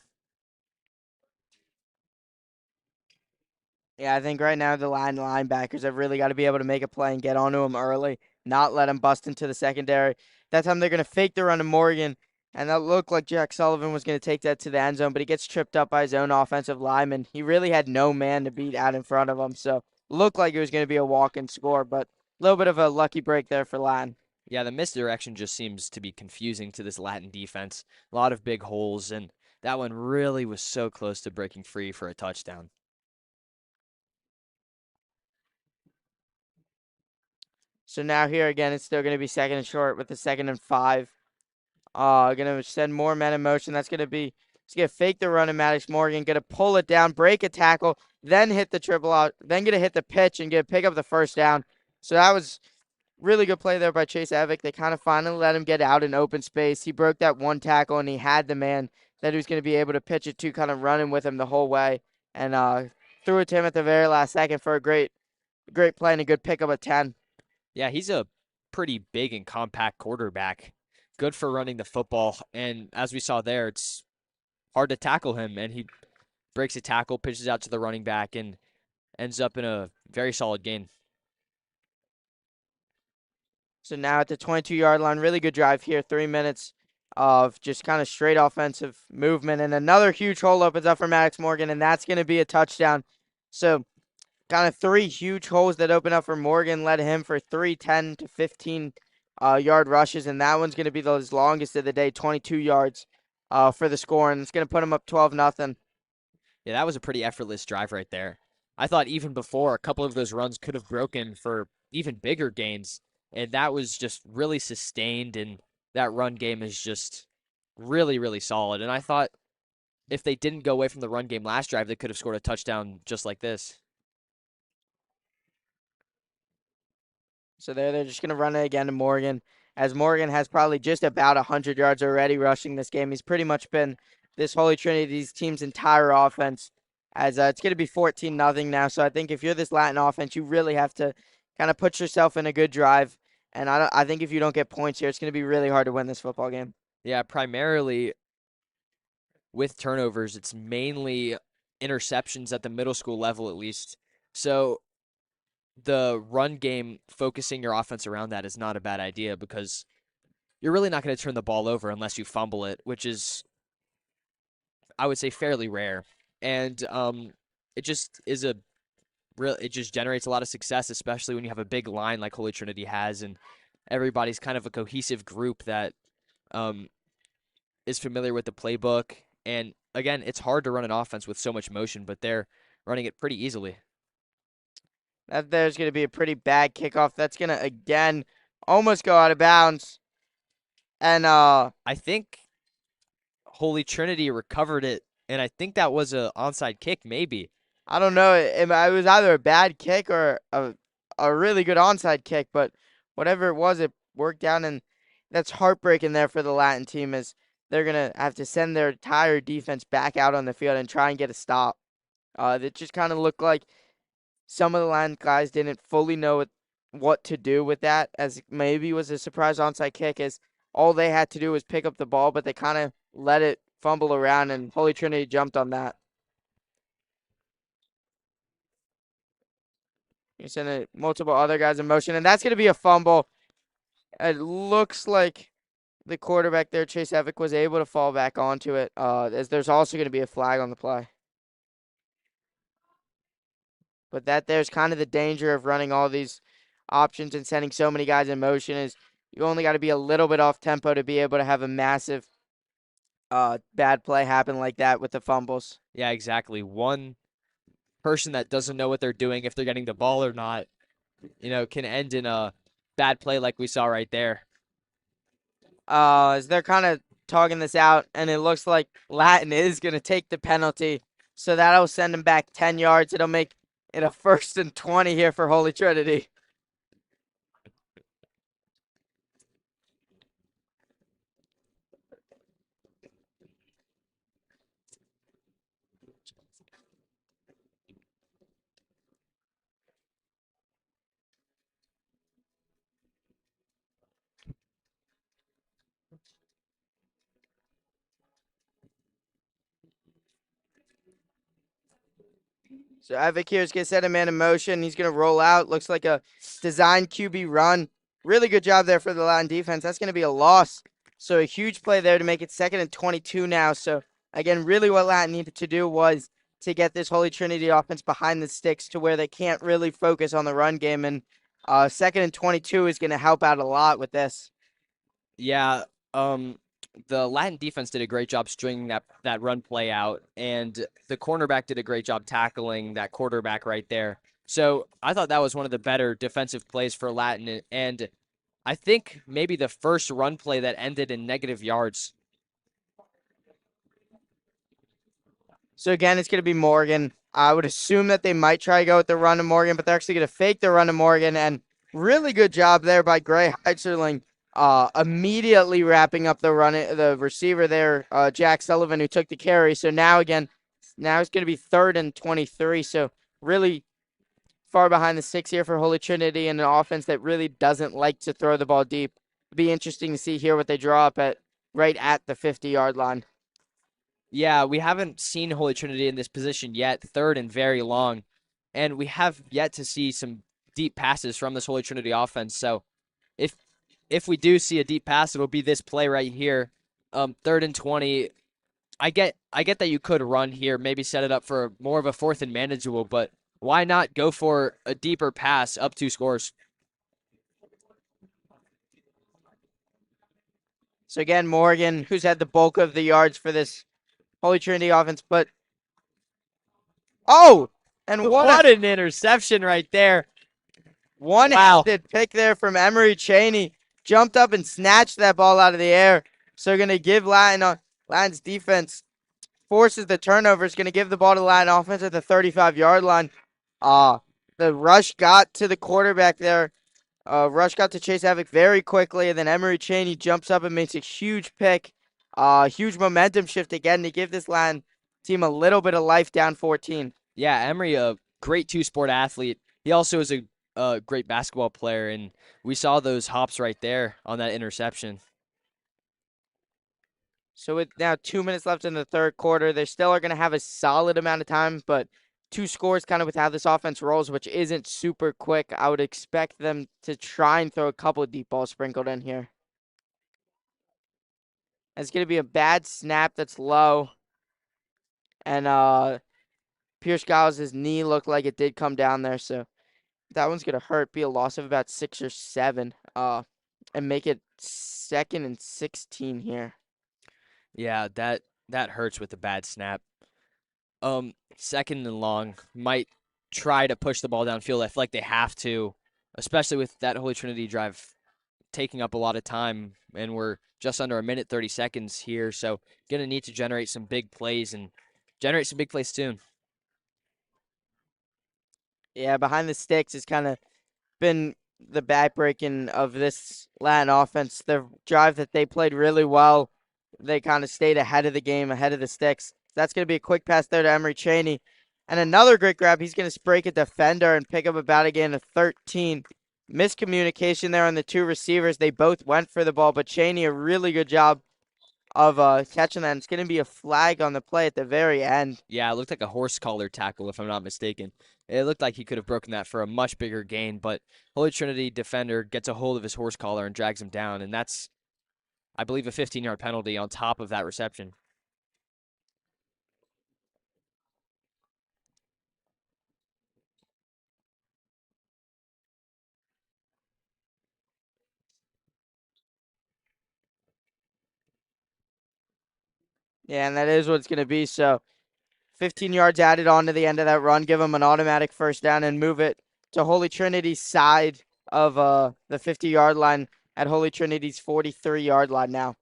Yeah, I think right now the linebackers have really got to be able to make a play and get onto him early, not let him bust into the secondary. That time they're going to fake the run to Morgan, and that looked like Jack Sullivan was going to take that to the end zone, but he gets tripped up by his own offensive lineman. He really had no man to beat out in front of him, so looked like it was going to be a walk-in score, but a little bit of a lucky break there for Line. Yeah, the misdirection just seems to be confusing to this Latin defense. A lot of big holes, and that one really was so close to breaking free for a touchdown. So now here again, it's still going to be second and short with the 2nd and 5. Gonna send more men in motion. That's gonna be he's gonna fake the run of Maddox Morgan, gonna pull it down, break a tackle, then hit the triple out, then gonna hit the pitch and pick up the first down. So that was really good play there by Chase Evick. They kind of finally let him get out in open space. He broke that one tackle and he had the man that he was gonna be able to pitch it to, kind of running with him the whole way, and threw it to him at the very last second for a great play and a good pickup of 10. Yeah, he's a pretty big and compact quarterback. Good for running the football. And as we saw there, it's hard to tackle him. And he breaks a tackle, pitches out to the running back, and ends up in a very solid gain. So now at the 22-yard line, really good drive here. 3 minutes of just kind of straight offensive movement. And another huge hole opens up for Maddox Morgan, and that's going to be a touchdown. So kind of 3 huge holes that open up for Morgan led him for 3 10 to 15 yard rushes. And that one's going to be his longest of the day, 22 yards for the score. And it's going to put him up 12-0. Yeah, that was a pretty effortless drive right there. I thought even before, a couple of those runs could have broken for even bigger gains. And that was just really sustained. And that run game is just really, really solid. And I thought if they didn't go away from the run game last drive, they could have scored a touchdown just like this. So they're just going to run it again to Morgan, as Morgan has probably just about 100 yards already rushing this game. He's pretty much been this Holy Trinity's team's entire offense, as it's going to be 14-0 now. So I think if you're this Latin offense, you really have to kind of put yourself in a good drive. And I think if you don't get points here, it's going to be really hard to win this football game. Yeah, primarily with turnovers, it's mainly interceptions at the middle school level, at least. So the run game, focusing your offense around that is not a bad idea because you're really not going to turn the ball over unless you fumble it, which is, I would say, fairly rare. And it just is a real. It just generates a lot of success, especially when you have a big line like Holy Trinity has, and everybody's kind of a cohesive group that um, is familiar with the playbook. And again, it's hard to run an offense with so much motion, but they're running it pretty easily. That there's going to be a pretty bad kickoff. That's going to, again, almost go out of bounds. And I think Holy Trinity recovered it, and I think that was a onside kick, maybe. I don't know. It was either a bad kick or a really good onside kick, but whatever it was, it worked out, and that's heartbreaking there for the Latin team as they're gonna have to send their entire defense back out on the field and try and get a stop. It just kind of looked like some of the Latin guys didn't fully know what to do with that, as maybe was a surprise onside kick, as all they had to do was pick up the ball, but they kind of let it fumble around, and Holy Trinity jumped on that. You send multiple other guys in motion, and that's going to be a fumble. It looks like the quarterback there, Chase Evick, was able to fall back onto it, as there's also going to be a flag on the play. But that there's kind of the danger of running all these options and sending so many guys in motion is you only got to be a little bit off tempo to be able to have a massive bad play happen like that with the fumbles. Yeah, exactly. One person that doesn't know what they're doing, if they're getting the ball or not, can end in a bad play like we saw right there. As they're kind of talking this out, and it looks like Latin is going to take the penalty. So that'll send him back 10 yards. It'll make it a 1st and 20 here for Holy Trinity. So Evick here is going to set a man in motion. He's going to roll out. Looks like a design QB run. Really good job there for the Latin defense. That's going to be a loss. So a huge play there to make it 2nd and 22 now. So again, really what Latin needed to do was to get this Holy Trinity offense behind the sticks to where they can't really focus on the run game. And 2nd and 22 is going to help out a lot with this. Yeah, the Latin defense did a great job stringing that run play out, and the cornerback did a great job tackling that quarterback right there. So I thought that was one of the better defensive plays for Latin, and I think maybe the first run play that ended in negative yards. So again, it's going to be Morgan. I would assume that they might try to go with the run to Morgan, but they're actually going to fake the run to Morgan. And really good job there by Gray Heitserling, immediately wrapping up the receiver there, Jack Sullivan, who took the carry. So now again, now it's going to be 3rd and 23. So really far behind the six here for Holy Trinity and an offense that really doesn't like to throw the ball deep. It'll be interesting to see here what they draw up at right at the 50-yard line. Yeah, we haven't seen Holy Trinity in this position yet, third and very long, and we have yet to see some deep passes from this Holy Trinity offense. So if we do see a deep pass, it'll be this play right here. 3rd and 20. I get that you could run here, maybe set it up for more of a 4th and manageable, but why not go for a deeper pass up 2 scores? So again, Morgan, who's had the bulk of the yards for this Holy Trinity offense, but oh, and What an interception right there. Wow. one-handed pick there from Emery Cheney. Jumped up and snatched that ball out of the air. So going to give Latin's defense forces the turnover. Is going to give the ball to Latin offense at the 35-yard line. The rush got to the quarterback there. Rush got to Chase Havoc very quickly, and then Emery Cheney jumps up and makes a huge pick. Huge momentum shift again to give this Latin team a little bit of life down 14. Yeah, Emery, a great two-sport athlete. He also is a great basketball player, and we saw those hops right there on that interception. So with now 2 minutes left in the third quarter, they still are going to have a solid amount of time, but two scores kind of with how this offense rolls, which isn't super quick. I would expect them to try and throw a couple of deep balls sprinkled in here. It's going to be a bad snap that's low, and Pierce Giles' knee looked like it did come down there, so that one's going to hurt. Be a loss of about 6 or 7, and make it 2nd and 16 here. Yeah, that hurts with a bad snap. Second and long might try to push the ball downfield. I feel like they have to, especially with that Holy Trinity drive taking up a lot of time, and we're just under a minute 30 seconds here, so gonna need to generate some big plays and generate some big plays soon. Yeah, behind the sticks is kind of been the backbreaking of this Latin offense. The drive that they played really well, they kind of stayed ahead of the game, ahead of the sticks. That's going to be a quick pass there to Emery Cheney. And another great grab. He's going to break a defender and pick up about again a 13. Miscommunication there on the two receivers. They both went for the ball, but Cheney, a really good job of catching that. And it's going to be a flag on the play at the very end. Yeah, it looked like a horse collar tackle, if I'm not mistaken. It looked like he could have broken that for a much bigger gain, but Holy Trinity defender gets a hold of his horse collar and drags him down, and that's, I believe, a 15-yard penalty on top of that reception. Yeah, and that is what it's going to be. So 15 yards added on to the end of that run, give them an automatic first down and move it to Holy Trinity's side of the 50-yard line at Holy Trinity's 43-yard line now.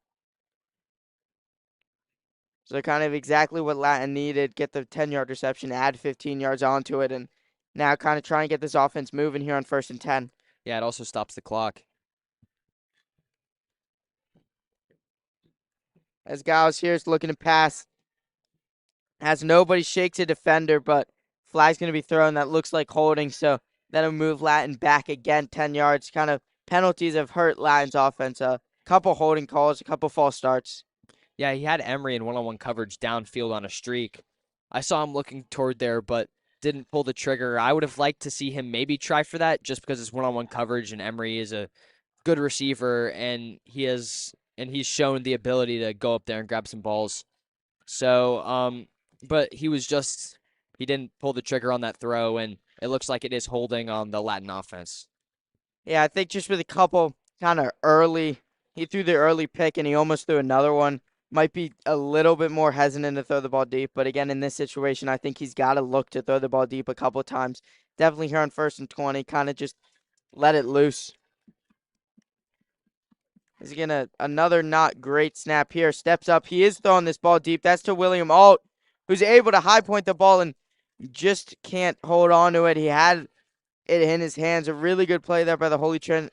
So kind of exactly what Latin needed, get the 10-yard reception, add 15 yards onto it, and now kind of try and get this offense moving here on 1st and 10. Yeah, it also stops the clock. As Giles here is looking to pass, has nobody, shakes a defender, but flag's going to be thrown. That looks like holding, so that'll move Latin back again 10 yards. Kind of penalties have hurt Latin's offense. A couple holding calls, a couple false starts. Yeah, he had Emery in one-on-one coverage downfield on a streak. I saw him looking toward there, but didn't pull the trigger. I would have liked to see him maybe try for that just because it's one-on-one coverage and Emery is a good receiver and he's shown the ability to go up there and grab some balls. So, but he didn't pull the trigger on that throw, and it looks like it is holding on the Latin offense. Yeah, I think just with a couple kind of early, he threw the early pick and he almost threw another one. Might be a little bit more hesitant to throw the ball deep, but again, in this situation, I think he's got to look to throw the ball deep a couple of times. Definitely here on 1st and 20, kind of just let it loose. He's gonna another not great snap here. Steps up. He is throwing this ball deep. That's to William Alt, who's able to high point the ball and just can't hold on to it. He had it in his hands. A really good play there by the Holy Trinity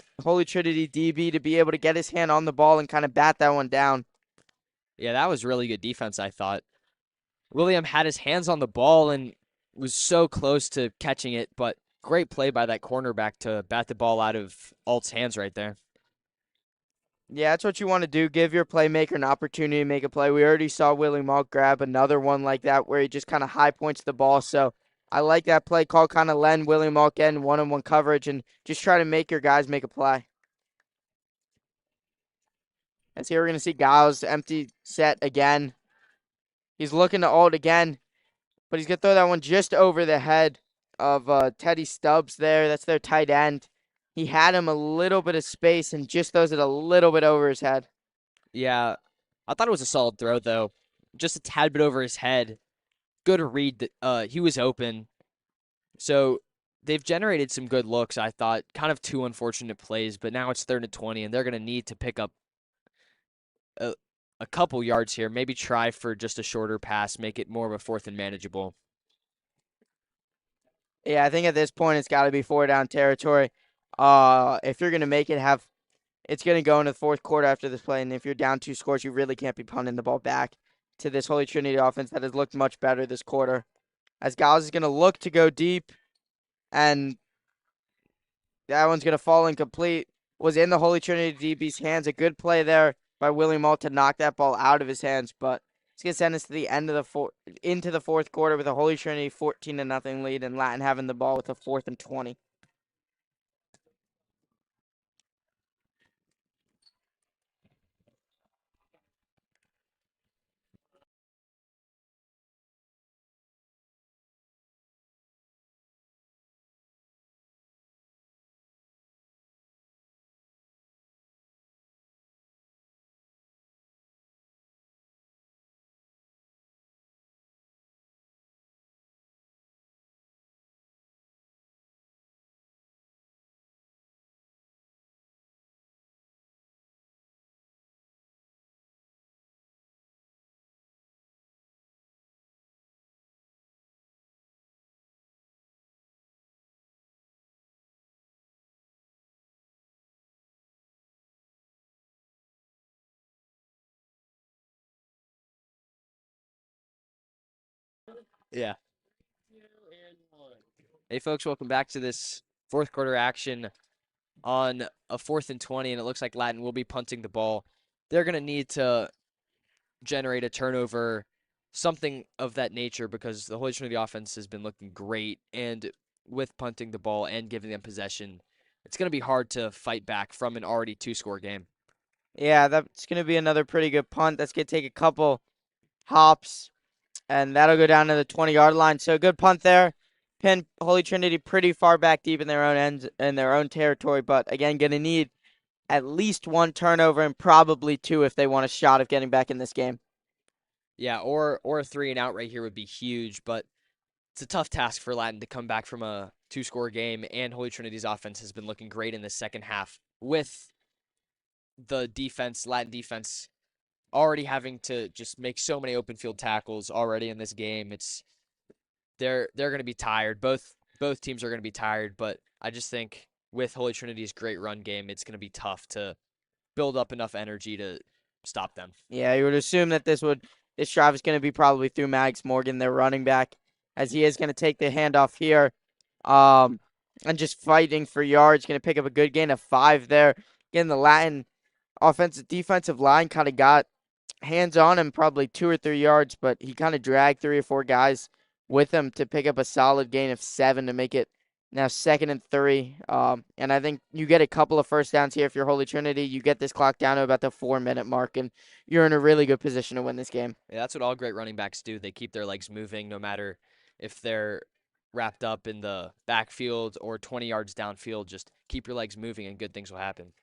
DB to be able to get his hand on the ball and kind of bat that one down. Yeah, that was really good defense, I thought. William had his hands on the ball and was so close to catching it, but great play by that cornerback to bat the ball out of Alt's hands right there. Yeah, that's what you want to do. Give your playmaker an opportunity to make a play. We already saw Willie Malk grab another one like that where he just kind of high points the ball. So I like that play call, kind of lend Willie Malk in one-on-one coverage and just try to make your guys make a play. As here we're going to see Giles empty set again. He's looking to ult again, but he's going to throw that one just over the head of Teddy Stubbs there. That's their tight end. He had him a little bit of space and just throws it a little bit over his head. Yeah, I thought it was a solid throw, though. Just a tad bit over his head. Good read. He was open. So they've generated some good looks, I thought. Kind of two unfortunate plays, but now it's 3rd and 20, and they're going to need to pick up a, a couple yards here. Maybe try for just a shorter pass, make it more of a 4th and manageable. Yeah, I think at this point it's got to be 4 down territory. If you're gonna make it, it's gonna go into the fourth quarter after this play, and if you're down 2 scores, you really can't be punting the ball back to this Holy Trinity offense that has looked much better this quarter. As Giles is gonna look to go deep, and that one's gonna fall incomplete. Was in the Holy Trinity DB's hands. A good play there by William Alt to knock that ball out of his hands, but it's gonna send us to the end of the into the fourth quarter with a Holy Trinity 14-0 lead and Latin having the ball with a 4th and 20. Yeah. Hey, folks, welcome back to this fourth quarter action on a 4th and 20, and it looks like Latin will be punting the ball. They're going to need to generate a turnover, something of that nature, because the Holy Trinity offense has been looking great, and with punting the ball and giving them possession, it's going to be hard to fight back from an already two-score game. Yeah, that's gonna be another pretty good punt. That's gonna take a couple hops, and that'll go down to the 20-yard line. So good punt there. Pin Holy Trinity pretty far back deep in their own ends in their own territory, but again, gonna need at least one turnover and probably two if they want a shot of getting back in this game. Yeah, or a 3-and-out right here would be huge, but it's a tough task for Latin to come back from a two-score game, and Holy Trinity's offense has been looking great in the second half with the defense, Latin defense, already having to just make so many open field tackles already in this game. It's they're going to be tired. Both teams are going to be tired, but I just think with Holy Trinity's great run game, it's going to be tough to build up enough energy to stop them. Yeah, you would assume that this drive is going to be probably through Mags Morgan, their running back, as he is going to take the handoff here, um, and just fighting for yards. Going to pick up a good gain of 5 there. Again, the Latin offensive defensive line kind of got hands on him, probably 2 or 3 yards, but he kind of dragged 3 or 4 guys with him to pick up a solid gain of 7 to make it now 2nd and 3. And I think you get a couple of first downs here if you're Holy Trinity. You get this clock down to about the 4-minute mark, and you're in a really good position to win this game. Yeah, that's what all great running backs do. They keep their legs moving no matter if they're wrapped up in the backfield or 20 yards downfield. Just keep your legs moving and good things will happen.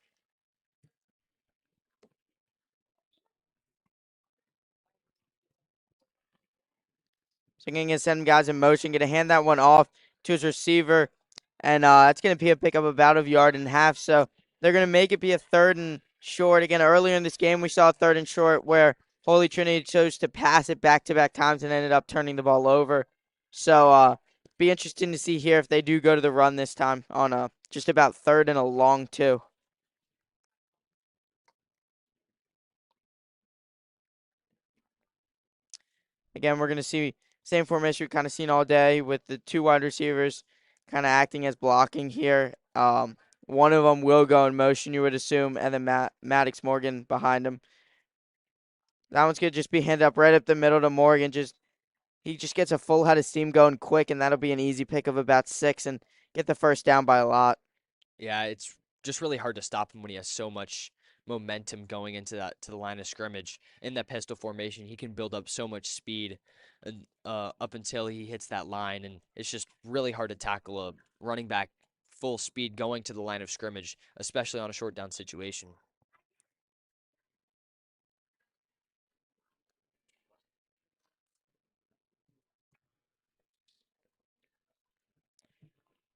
So going to send guys in motion, going to hand that one off to his receiver, and it's going to be a pickup about a yard and a half. So they're going to make it be a 3rd and short. Again, earlier in this game, we saw a 3rd and short where Holy Trinity chose to pass it back-to-back times and ended up turning the ball over. So be interesting to see here if they do go to the run this time on just about 3rd and a long 2. Again, we're going to see same formation we've kind of seen all day with the 2 wide receivers kind of acting as blocking here. One of them will go in motion, you would assume, and then Maddox Morgan behind him. That one's going to just be handed up right up the middle to Morgan. He just gets a full head of steam going quick, and that'll be an easy pick of about 6 and get the first down by a lot. Yeah, it's just really hard to stop him when he has so much momentum going into that to the line of scrimmage. In that pistol formation, he can build up so much speed and up until he hits that line, and it's just really hard to tackle a running back full speed going to the line of scrimmage, especially on a short down situation.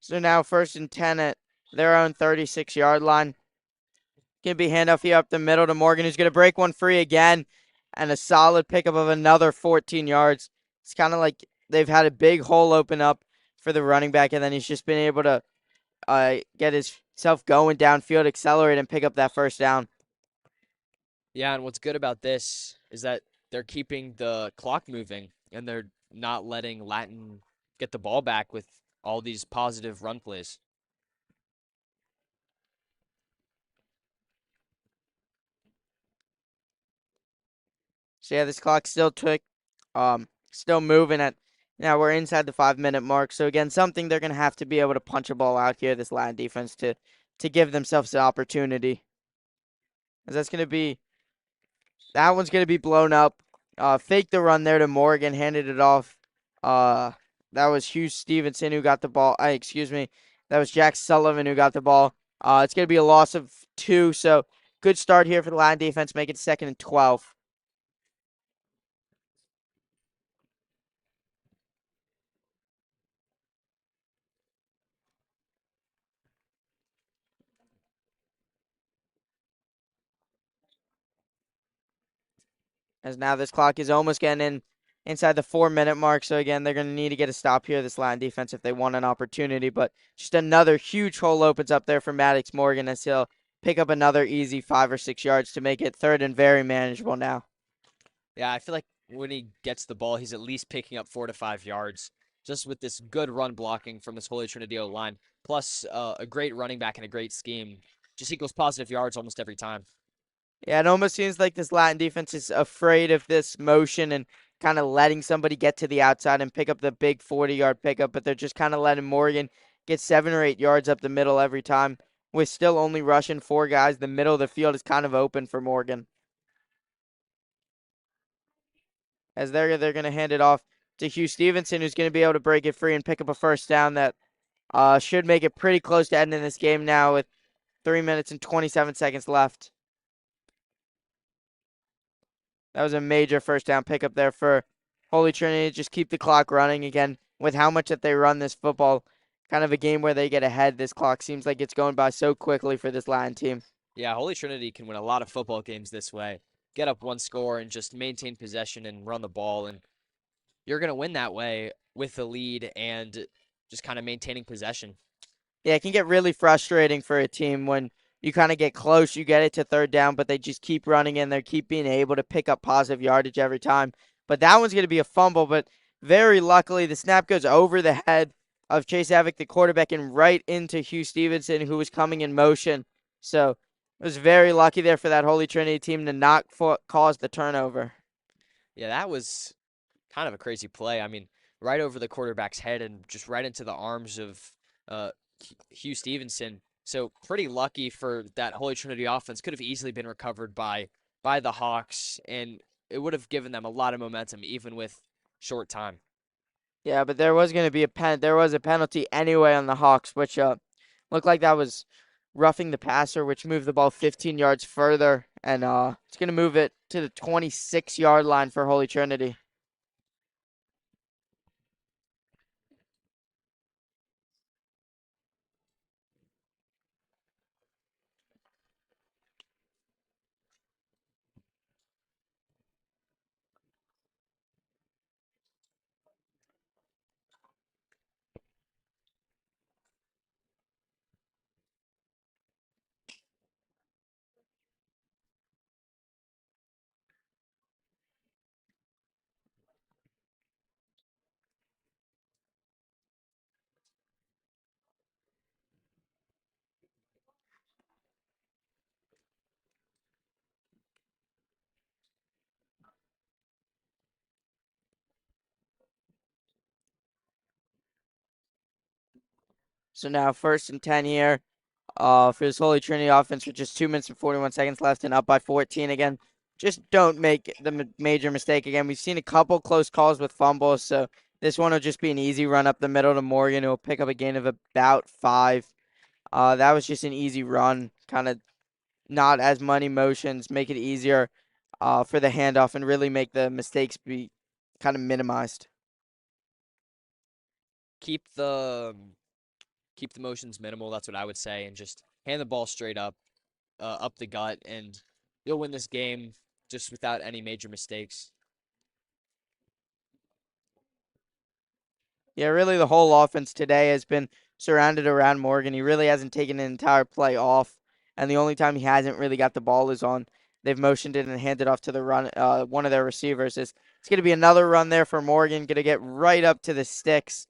So now 1st and 10 at their own 36-yard line. Going to be handoff here up the middle to Morgan, who's going to break one free again, and a solid pickup of another 14 yards. It's kind of like they've had a big hole open up for the running back, and then he's just been able to get himself going downfield, accelerate, and pick up that first down. Yeah, and what's good about this is that they're keeping the clock moving and they're not letting Latin get the ball back with all these positive run plays. So yeah, this clock still took, still moving at. Now we're inside the 5 minute mark. So again, something they're gonna have to be able to punch a ball out here. This Latin defense to give themselves the opportunity. As that's gonna be that one's gonna be blown up. Fake the run there to Morgan, handed it off. Uh, that was Hugh Stevenson who got the ball. Excuse me, that was Jack Sullivan who got the ball. It's gonna be a loss of 2. So good start here for the Latin defense. Make it 2nd and 12. As now this clock is almost getting inside the 4 minute mark. So again, they're going to need to get a stop here, this Latin defense, if they want an opportunity. But just another huge hole opens up there for Maddox Morgan as he'll pick up another easy 5 or 6 yards to make it third and very manageable now. Yeah, I feel like when he gets the ball, he's at least picking up 4 to 5 yards just with this good run blocking from this Holy Trinity O line, plus a great running back and a great scheme. Just equals positive yards almost every time. Yeah, it almost seems like this Latin defense is afraid of this motion and kind of letting somebody get to the outside and pick up the big 40-yard pickup, but they're just kind of letting Morgan get 7 or 8 yards up the middle every time. With still only rushing 4 guys, the middle of the field is kind of open for Morgan. As they're going to hand it off to Hugh Stevenson, who's going to be able to break it free and pick up a first down that should make it pretty close to ending this game now with 3 minutes and 27 seconds left. That was a major first down pickup there for Holy Trinity. Just keep the clock running again with how much that they run this football. Kind of a game where they get ahead. This clock seems like it's going by so quickly for this Latin team. Yeah, Holy Trinity can win a lot of football games this way. Get up one score and just maintain possession and run the ball, and you're going to win that way with the lead and just kind of maintaining possession. Yeah, it can get really frustrating for a team when you kind of get close, you get it to third down, but they just keep running in there, keep being able to pick up positive yardage every time. But that one's going to be a fumble, but very luckily the snap goes over the head of Chase Havoc, the quarterback, and right into Hugh Stevenson, who was coming in motion. So it was very lucky there for that Holy Trinity team to not cause the turnover. Yeah, that was kind of a crazy play. I mean, right over the quarterback's head and just right into the arms of uh, Hugh Stevenson. So pretty lucky for that Holy Trinity offense. Could have easily been recovered by the Hawks, and it would have given them a lot of momentum, even with short time. Yeah, but there was going to be there was a penalty anyway on the Hawks, which looked like that was roughing the passer, which moved the ball 15 yards further, and it's going to move it to the 26-yard line for Holy Trinity. So now 1st and 10 here for this Holy Trinity offense with just 2 minutes and 41 seconds left and up by 14 again. Just don't make the major mistake again. We've seen a couple close calls with fumbles, so this one will just be an easy run up the middle to Morgan, who will pick up a gain of about 5. That was just an easy run, kind of not as many motions, make it easier for the handoff and really make the mistakes be kind of minimized. Keep the keep the motions minimal. That's what I would say, and just hand the ball straight up the gut, and you'll win this game just without any major mistakes. Yeah, really the whole offense today has been surrounded around Morgan. He really hasn't taken an entire play off, and the only time he hasn't really got the ball is on they've motioned it and handed off to the run one of their receivers. It's going to be another run there for Morgan, going to get right up to the sticks.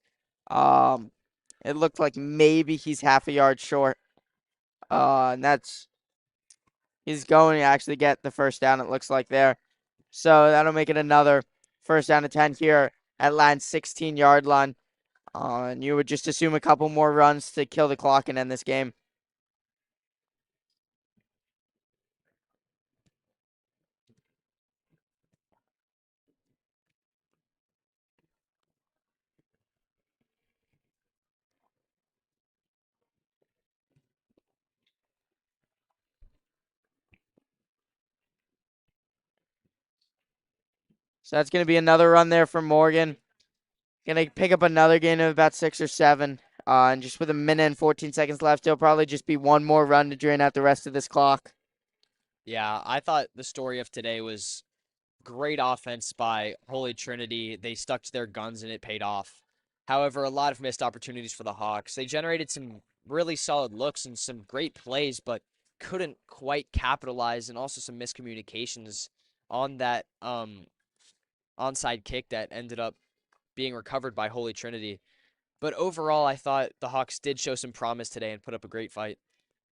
Um, it looked like maybe he's half a yard short. And he's going to actually get the first down, it looks like there. So that'll make it another first down and 10 here at Lattin's 16-yard line. And you would just assume a couple more runs to kill the clock and end this game. So that's going to be another run there for Morgan. Going to pick up another gain of about 6 or 7. And just with a minute and 14 seconds left, it'll probably just be one more run to drain out the rest of this clock. Yeah, I thought the story of today was great offense by Holy Trinity. They stuck to their guns and it paid off. However, a lot of missed opportunities for the Hawks. They generated some really solid looks and some great plays, but couldn't quite capitalize, and also some miscommunications on that onside kick that ended up being recovered by Holy Trinity. But overall, I thought the Hawks did show some promise today and put up a great fight.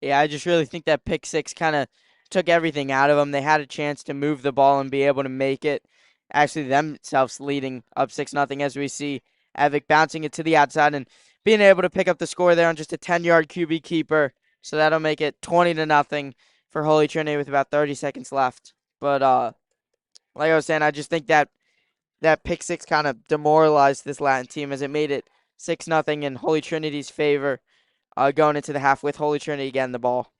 Yeah, I just really think that pick six kind of took everything out of them. They had a chance to move the ball and be able to make it. Actually, themselves leading up 6-0 as we see Evic bouncing it to the outside and being able to pick up the score there on just a 10-yard QB keeper. So that'll make it 20-0 for Holy Trinity with about 30 seconds left. But like I was saying, I just think that that pick six kind of demoralized this Latin team as it made it 6-0 in Holy Trinity's favor going into the half with Holy Trinity getting the ball.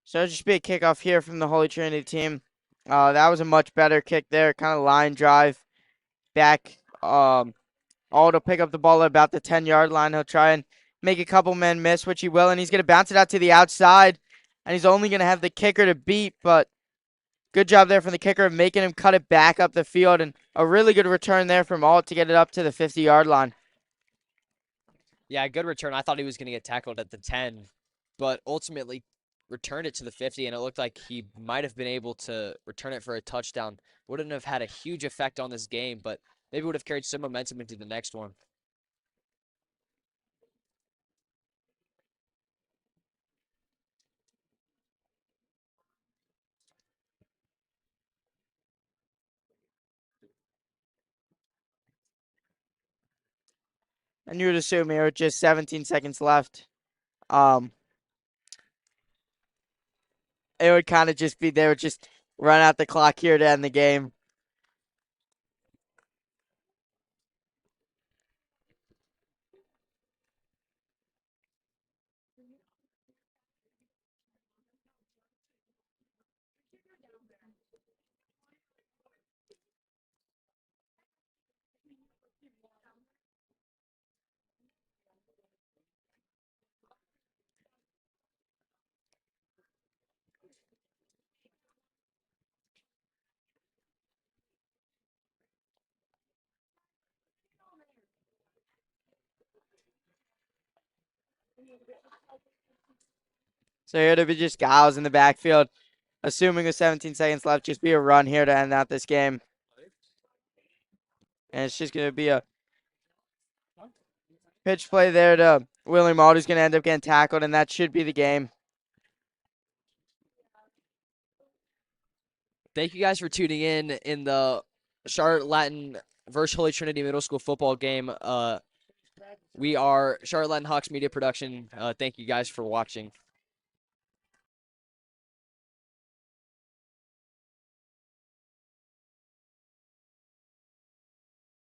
So it'll just be a kickoff here from the Holy Trinity team. That was a much better kick there, kind of line drive back. All to pick up the ball at about the 10-yard line. He'll try and make a couple men miss, which he will, and he's going to bounce it out to the outside. And he's only going to have the kicker to beat, but good job there from the kicker of making him cut it back up the field, and a really good return there from Alt to get it up to the 50-yard line. Yeah, good return. I thought he was going to get tackled at the 10, but ultimately returned it to the 50, and it looked like he might have been able to return it for a touchdown. Wouldn't have had a huge effect on this game, but maybe would have carried some momentum into the next one. And you would assume here with just 17 seconds left, um, it would kind of just be they would just run out the clock here to end the game. So here to be just Giles in the backfield, assuming with 17 seconds left, just be a run here to end out this game. And it's just going to be a Pitch play there to Willie Maul, who's going to end up getting tackled, and that should be the game. Thank you guys for tuning in the Charlotte Latin versus Holy Trinity Middle School football game. We are Charlotte Latin Hawks Media Production. Thank you guys for watching.